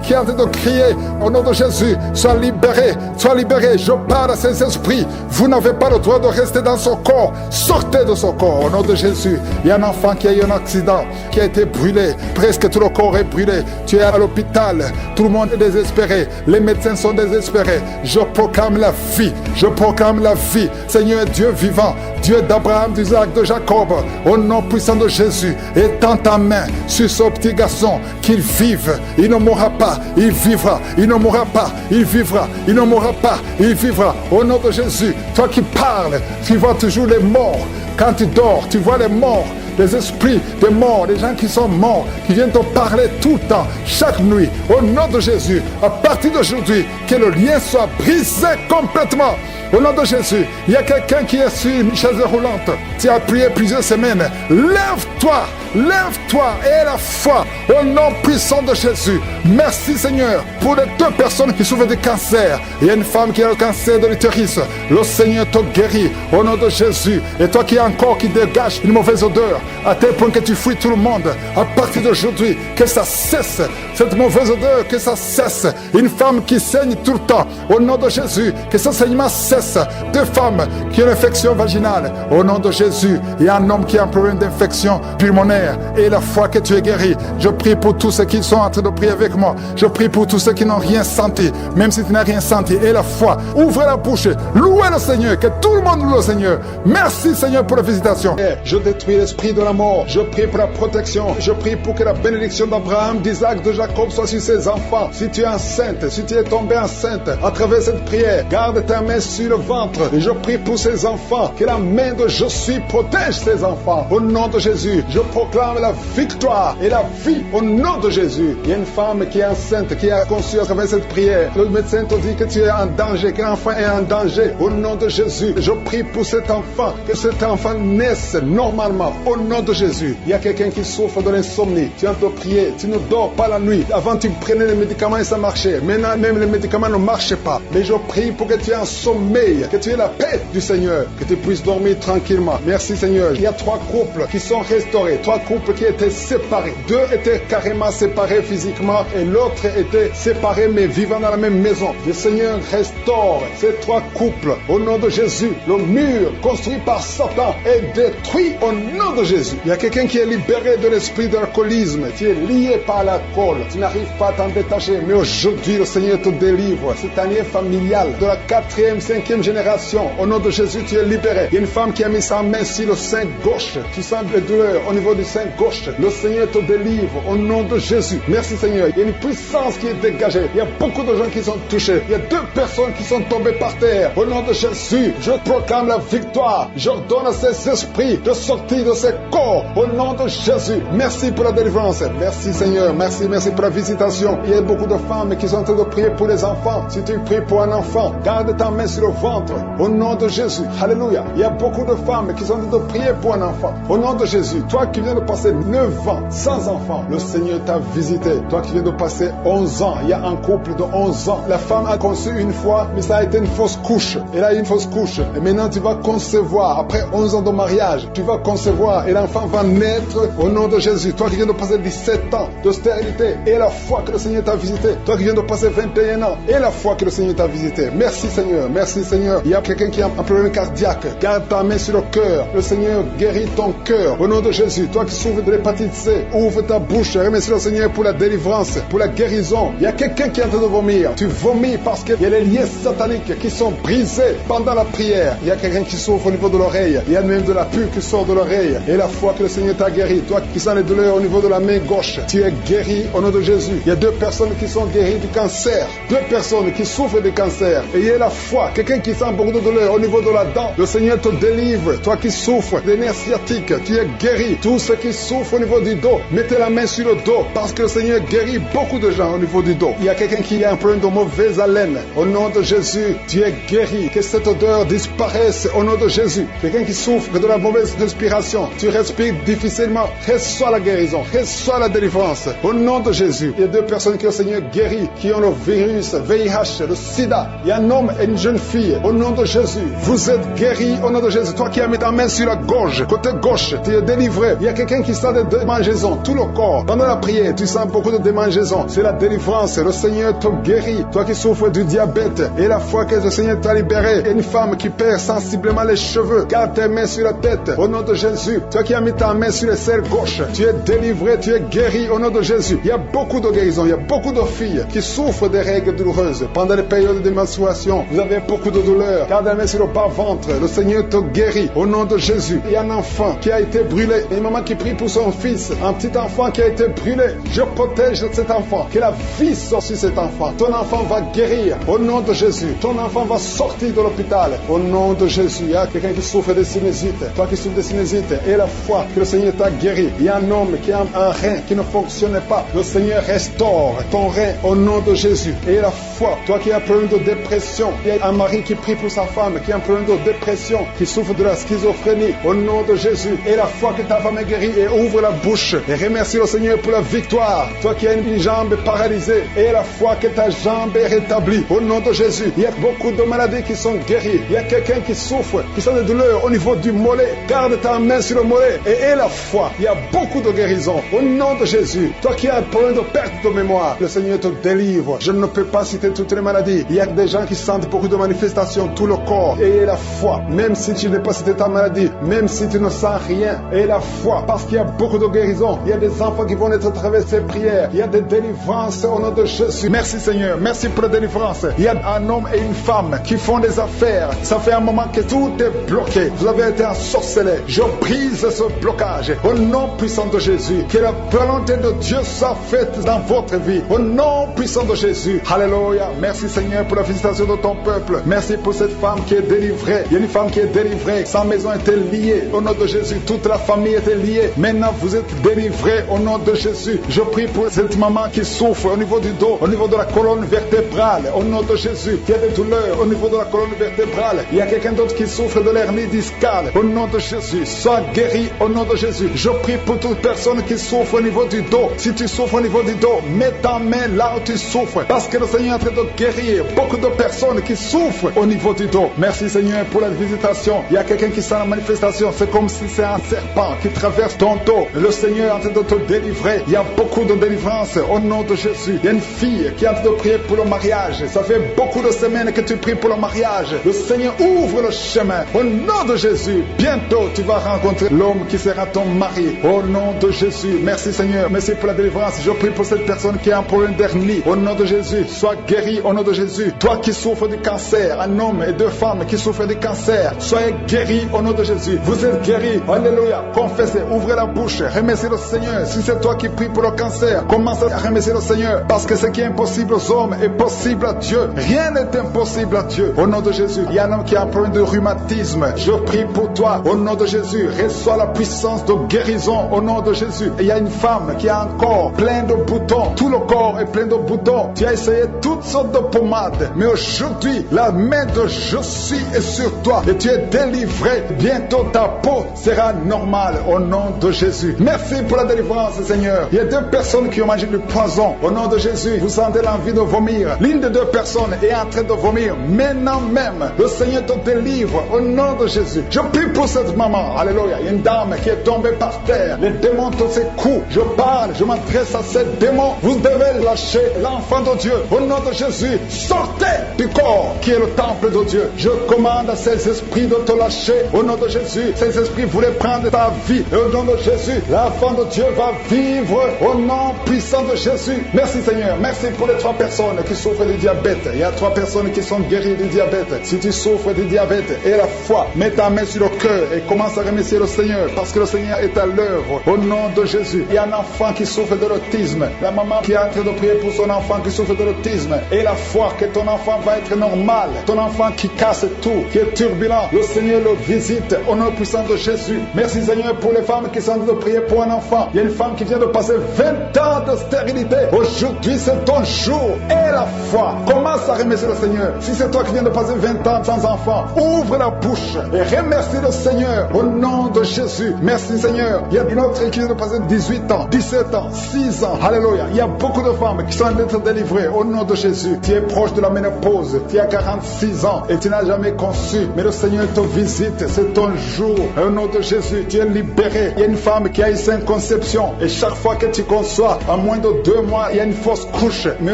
qui est en train de crier. Au nom de Jésus, sois libéré, sois libéré. Je parle à ces esprits. Vous n'avez pas le droit de rester dans son corps. Sortez de son corps. Au nom de Jésus, il y a un enfant qui a eu un accident, qui a été brûlé. Presque tout le corps est brûlé. Tu es à l'hôpital. Tout le monde est désespéré. Les médecins sont désespérés. Je proclame la vie. Je proclame la vie. Seigneur Dieu vivant, Dieu d'Abraham, d'Isaac, de Jacob, au nom puissant de Jésus, étends ta main sur ce petit garçon, qu'il vive. Il ne mourra pas. Il vivra. Il ne mourra pas. Il vivra. Il ne mourra pas. Il vivra. Au nom de Jésus, toi qui parles, tu vois toujours les morts. Quand tu dors, tu vois les morts. les esprits des morts, les gens qui sont morts, qui viennent te parler tout le temps, chaque nuit, au nom de Jésus, à partir d'aujourd'hui, que le lien soit brisé complètement. Au nom de Jésus, il y a quelqu'un qui est sur une chaise roulante. Tu as prié plusieurs semaines. Lève-toi, lève-toi et la foi au nom puissant de Jésus. Merci Seigneur pour les 2 personnes qui souffrent de cancer. Il y a une femme qui a le cancer de l'utérus. Le Seigneur te guérit au nom de Jésus. Et toi qui as encore qui dégage une mauvaise odeur, à tel point que tu fuis tout le monde, à partir d'aujourd'hui, que ça cesse, cette mauvaise odeur, que ça cesse. Une femme qui saigne tout le temps, au nom de Jésus, que ce saignement cesse. 2 femmes qui ont une infection vaginale, au nom de Jésus. Il y a un homme qui a un problème d'infection pulmonaire, et la foi que tu es guéri. Je prie pour tous ceux qui sont en train de prier avec moi. Je prie pour tous ceux qui n'ont rien senti, même si tu n'as rien senti. Et la foi, ouvrez la bouche, louez le Seigneur, que tout le monde loue le Seigneur. Merci Seigneur pour la visitation. Je détruis l'esprit de la mort. Je prie pour la protection. Je prie pour que la bénédiction d'Abraham, d'Isaac, de Jacob soit sur ses enfants. Si tu es enceinte, si tu es tombée enceinte, à travers cette prière, garde ta main sur le ventre. Et je prie pour ces enfants, que la main de Je suis protège ces enfants. Au nom de Jésus, je proclame la victoire et la vie au nom de Jésus. Il y a une femme qui est enceinte, qui a conçu à travers cette prière. Le médecin te dit que tu es en danger, que l'enfant est en danger. Au nom de Jésus, je prie pour cet enfant, que cet enfant naisse normalement. Au nom de Jésus, il y a quelqu'un qui souffre de l'insomnie. Tu es en train de prier, tu ne dors pas la nuit. Avant, tu prenais les médicaments et ça marchait. Maintenant, même les médicaments ne marchent pas. Mais je prie pour que tu aies un sommeil, que tu aies la paix du Seigneur, que tu puisses dormir tranquillement. Merci Seigneur. Il y a 3 couples qui sont restaurés, 3 couples qui étaient séparés. 2 étaient carrément séparés physiquement et l'autre était séparé mais vivant dans la même maison. Le Seigneur restaure ces 3 couples au nom de Jésus. Le mur construit par Satan est détruit au nom de Jésus. Il y a quelqu'un qui est libéré de l'esprit d'alcoolisme. Tu es lié par l'alcool. Tu n'arrives pas à t'en détacher. Mais aujourd'hui, le Seigneur te délivre. Cette année familiale de la 4e, 5e génération. Au nom de Jésus, tu es libéré. Il y a une femme qui a mis sa main sur le sein gauche. Tu sens des douleurs au niveau du sein gauche. Le Seigneur te délivre au nom de Jésus. Merci Seigneur. Il y a une puissance qui est dégagée. Il y a beaucoup de gens qui sont touchés. Il y a 2 personnes qui sont tombées par terre. Au nom de Jésus, je proclame la victoire. J'ordonne à ces esprits de sortir de ces corps. Au nom de Jésus. Merci pour la délivrance. Merci Seigneur. Merci pour la visitation. Il y a beaucoup de femmes qui sont en train de prier pour les enfants. Si tu pries pour un enfant, garde ta main sur le ventre. Au nom de Jésus. Alléluia. Il y a beaucoup de femmes qui sont en train de prier pour un enfant. Au nom de Jésus. Toi qui viens de passer 9 ans sans enfant, le Seigneur t'a visité. Toi qui viens de passer 11 ans, il y a un couple de 11 ans. La femme a conçu une fois, mais ça a été une fausse couche. Elle a eu une fausse couche. Et maintenant tu vas concevoir. Après 11 ans de mariage, tu vas concevoir et l'enfant va naître au nom de Jésus. Toi qui viens de passer 17 ans de stérilité et la foi que le Seigneur t'a visité. Toi qui viens de passer 21 ans et la foi que le Seigneur t'a visité. Merci Seigneur. Merci Seigneur. Il y a quelqu'un qui a un problème cardiaque. Garde ta main sur le cœur. Le Seigneur guérit ton cœur. Au nom de Jésus. Toi qui souffres de l'hépatite C, ouvre ta bouche. Remercie le Seigneur pour la délivrance, pour la guérison. Il y a quelqu'un qui est en train de vomir. Tu vomis parce qu'il y a les liens sataniques qui sont brisés pendant la prière. Il y a quelqu'un qui souffre au niveau de l'oreille. Il y a même de la pus qui sort de l'oreille. Et la foi que le Seigneur t'a guéri. Toi qui sens les douleurs au niveau de la main gauche, tu es guéri au nom de Jésus. Il y a 2 personnes qui sont guéries du cancer. 2 personnes qui souffrent du cancer. Et il y a la foi. Quelqu'un qui sent beaucoup de douleur au niveau de la dent. Le Seigneur te délivre. Toi qui souffres des nerfs sciatiques, tu es guéri. Tous ceux qui souffrent au niveau du dos, mettez la main sur le dos parce que le Seigneur guérit beaucoup de gens au niveau du dos. Il y a quelqu'un qui a un problème de mauvaise haleine. Au nom de Jésus, tu es guéri. Que cette odeur disparaisse au nom de Jésus. Quelqu'un qui souffre de la mauvaise respiration, tu respires difficilement, reçois la guérison, reçois la délivrance. Au nom de Jésus, il y a 2 personnes que le Seigneur guérit, qui ont le virus VIH, le sida. Il y a un homme et une jeune fille. Au nom de Jésus, vous êtes guéris au nom de Jésus. Toi qui as mis ta main sur la gorge, côté gauche, tu es délivré. Il y a quelqu'un qui sent des démangeaisons, tout le corps. Pendant la prière, tu sens beaucoup de démangeaisons. C'est la délivrance. Le Seigneur te guérit. Toi qui souffres du diabète et la foi que le Seigneur t'a libéré. Il y a une femme qui perd sensiblement les cheveux. Garde tes mains sur la tête. Au nom de Jésus. Toi qui as mis ta main sur le cerveau gauche, tu es délivré, tu es guéri au nom de Jésus. Il y a beaucoup de guérisons. Il y a beaucoup de filles qui souffrent des règles douloureuses. Pendant les périodes de menstruation, vous avez beaucoup de douleurs. Garde la main sur le bas-ventre. Le Seigneur te guérit au nom de Jésus. Il y a un enfant qui a été brûlé. Une maman qui qui prie pour son fils, un petit enfant qui a été brûlé. Je protège cet enfant, que la vie sorte sur cet enfant. Ton enfant va guérir au nom de Jésus. Ton enfant va sortir de l'hôpital au nom de Jésus. Il y a quelqu'un qui souffre de sinusite. Toi qui souffres de sinusite, et la foi que le Seigneur t'a guéri. Il y a un homme qui a un rein qui ne fonctionnait pas. Le Seigneur restaure ton rein au nom de Jésus. Et la foi, toi qui as un problème de dépression, il y a un mari qui prie pour sa femme qui a un problème de dépression, qui souffre de la schizophrénie au nom de Jésus. Et la foi que ta femme est guérie, et ouvre la bouche et remercie le Seigneur pour la victoire. Toi qui as une jambe paralysée, et la foi que ta jambe est rétablie au nom de Jésus. Il y a beaucoup de maladies qui sont guéries. Il y a quelqu'un qui souffre, qui sent des douleurs au niveau du mollet. Garde ta main sur le mollet et aie la foi. Il y a beaucoup de guérisons au nom de Jésus. Toi qui as un problème de perte de mémoire, le Seigneur te délivre. Je ne peux pas citer toutes les maladies. Il y a des gens qui sentent beaucoup de manifestations, tout le corps. Et aie la foi, même si tu n'es pas cité ta maladie, même si tu ne sens rien, aie la foi, parce qu'il y a beaucoup de guérisons. Il y a des enfants qui vont être à travers ces prières. Il y a des délivrances au nom de Jésus. Merci Seigneur, merci pour la délivrance. Il y a un homme et une femme qui font des affaires. Ça fait un moment que tout est bloqué. Vous avez été ensorcelé. Je brise ce blocage au nom puissant de Jésus. Que la volonté de Dieu soit faite dans votre vie au nom puissant de Jésus. Alléluia. Merci Seigneur pour la visitation de ton peuple. Merci pour cette femme qui est délivrée. Il y a une femme qui est délivrée. Sa maison était liée au nom de Jésus. Toute la famille était liée. Maintenant vous êtes délivrés au nom de Jésus. Je prie pour cette maman qui souffre au niveau du dos, au niveau de la colonne vertébrale, au nom de Jésus. Il y a des douleurs au niveau de la colonne vertébrale. Il y a quelqu'un d'autre qui souffre de l'hernie discale. Au nom de Jésus, sois guéri au nom de Jésus. Je prie pour toute personne qui souffre au niveau du dos. Si tu souffres au niveau du dos, mets ta main là où tu souffres, parce que le Seigneur est en train de guérir beaucoup de personnes qui souffrent au niveau du dos. Merci Seigneur pour la visitation. Il y a quelqu'un qui sent la manifestation. C'est comme si c'est un serpent qui traverse ton dos. Le Seigneur est en train de te délivrer. Il y a beaucoup de délivrance au nom de Jésus. Il y a une fille qui est en train de prier pour le mariage. Ça fait beaucoup de semaines que tu pries pour le mariage. Le Seigneur ouvre le chemin au nom de Jésus. Bientôt tu vas rencontrer l'homme qui sera ton mari au nom de Jésus. Merci Seigneur, merci pour la délivrance. Je prie pour cette personne qui a un problème d'hernie au nom de Jésus. Sois guéri au nom de Jésus. Toi qui souffres du cancer, un homme et deux femmes qui souffrent du cancer, soyez guéris au nom de Jésus. Vous êtes guéris. Alléluia. Confessez, ouvrez la bouche, remerciez le Seigneur. Si c'est toi qui pries pour le cancer, commence à remercier le Seigneur, parce que ce qui est impossible aux hommes est possible à Dieu. Rien n'est impossible à Dieu. Au nom de Jésus. Il y a un homme qui a un problème de rhumatisme. Je prie pour toi au nom de Jésus. Reçois la puissance de guérison au nom de Jésus. Et il y a une femme qui a un corps plein de boutons. Tout le corps est plein de boutons. Tu as essayé toutes sortes de pommades, mais aujourd'hui la main de Jésus est sur toi et tu es délivré. Bientôt ta peau sera normale au nom de Jésus. Merci pour la délivrance Seigneur. Il y a deux personnes qui ont mangé du poison. Au nom de Jésus, vous sentez l'envie de vomir. L'une des deux personnes est en train de vomir. Maintenant même, le Seigneur te délivre au nom de Jésus. Je prie pour cette maman. Alléluia. Il y a une dame qui est tombée par terre. Les démons te secouent. Je parle, je m'adresse à ces démons. Vous devez lâcher l'enfant de Dieu. Au nom de Jésus, sortez du corps qui est le temple de Dieu. Je commande à ces esprits de te lâcher. Au nom de Jésus, ces esprits voulaient prendre ta vie. Et au nom de Jésus, l'enfant de Dieu va vivre au nom puissant de Jésus. Merci Seigneur. Merci pour les 3 personnes qui souffrent du diabète. Il y a 3 personnes qui sont guéries du diabète. Si tu souffres du diabète et la foi, mets ta main sur le cœur et commence à remercier le Seigneur, parce que le Seigneur est à l'œuvre. Au nom de Jésus. Il y a un enfant qui souffre de l'autisme. La maman qui est en train de prier pour son enfant qui souffre de l'autisme. Et la foi que ton enfant va être normal. Ton enfant qui casse tout, qui est turbulent. Le Seigneur le visite au nom puissant de Jésus. Merci Seigneur pour les femmes qui sont en train de prier pour un enfant. Il y a une femme qui vient de passer 20 ans de stérilité. Aujourd'hui c'est ton jour. Et la foi. Commence à remercier le Seigneur. Si c'est toi qui viens de passer 20 ans sans enfant, ouvre la bouche et remercie le Seigneur au nom de Jésus. Merci Seigneur. Il y a une autre qui vient de passer 18 ans, 17 ans, 6 ans. Alléluia. Il y a beaucoup de femmes qui sont en train d'être délivrées au nom de Jésus. Tu es proche de la ménopause. Tu as 46 ans et tu n'as jamais conçu. Mais le Seigneur te visite. C'est ton jour. Au nom de Jésus, tu es libéré. Il y a une femme qui a eu 5 conceptions. Et chaque fois que tu conçois, en moins de 2 mois, il y a une fausse couche. Mais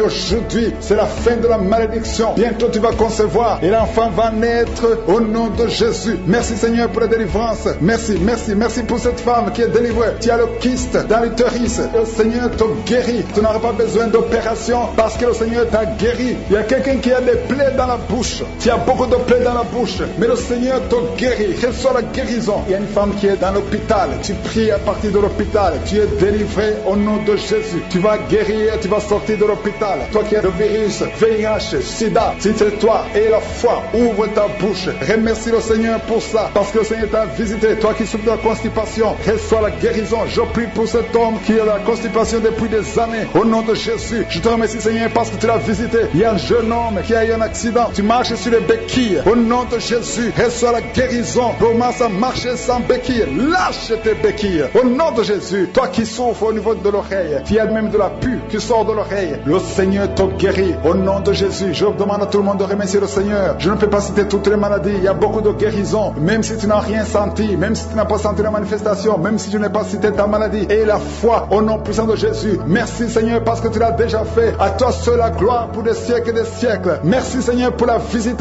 aujourd'hui, c'est la fin de la malédiction. Bientôt, tu vas concevoir. Et l'enfant va naître au nom de Jésus. Merci Seigneur pour la délivrance. Merci, merci, merci pour cette femme qui est délivrée. Tu as le kyste dans l'utérus. Le Seigneur te guérit. Tu n'auras pas besoin d'opération parce que le Seigneur t'a guéri. Il y a quelqu'un qui a des plaies dans la bouche. Tu as beaucoup de plaies dans la bouche, mais le Seigneur te guérit. Reçois la guérison. Il y a une femme qui est dans l'hôpital. Tu pries à partir de l'hôpital. Tu es délivré au nom de Jésus. Tu vas guérir, tu vas sortir de l'hôpital. Toi qui as le virus, VIH, SIDA, si c'est toi et la foi, ouvre ta bouche. Remercie le Seigneur pour ça, parce que le Seigneur t'a visité. Toi qui souffres de la constipation, reçois la guérison. Je prie pour cet homme qui a la constipation depuis des années. Au nom de Jésus, je te remercie Seigneur parce que tu l'as visité. Il y a un jeune homme qui a eu un accident. Tu marches sur les béquilles. Au nom de Jésus, reçois la guérison. Commence à marcher sans béquilles. Lâche tes béquilles. Au nom de Jésus, toi qui souffres au niveau de l'oreille, tu as même de la pue qui sort de l'oreille. Le Seigneur te guérit. Au nom de Jésus, je demande à tout le monde de remercier le Seigneur. Je ne peux pas citer toutes les maladies. Il y a beaucoup de guérisons. Même si tu n'as rien senti, même si tu n'as pas senti la manifestation, même si je n'ai pas cité ta maladie, et la foi au nom puissant de Jésus. Merci Seigneur parce que tu l'as déjà fait. À toi seul la gloire pour des siècles et des siècles. Merci Seigneur pour la visitation.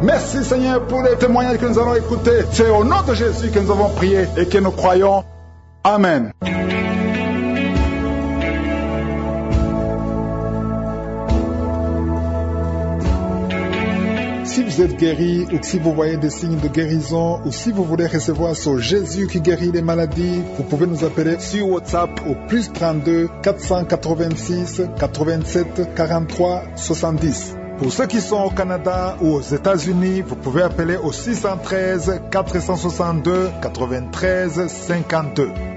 Merci Seigneur pour les témoignages que nous allons écouter. C'est au nom de Jésus que nous avons prié et que nous croyons. Amen. Si vous êtes guéri ou si vous voyez des signes de guérison ou si vous voulez recevoir ce Jésus qui guérit les maladies, vous pouvez nous appeler sur WhatsApp au plus 32 486 87 43 70. Pour ceux qui sont au Canada ou aux États-Unis, vous pouvez appeler au 613 462 93 52.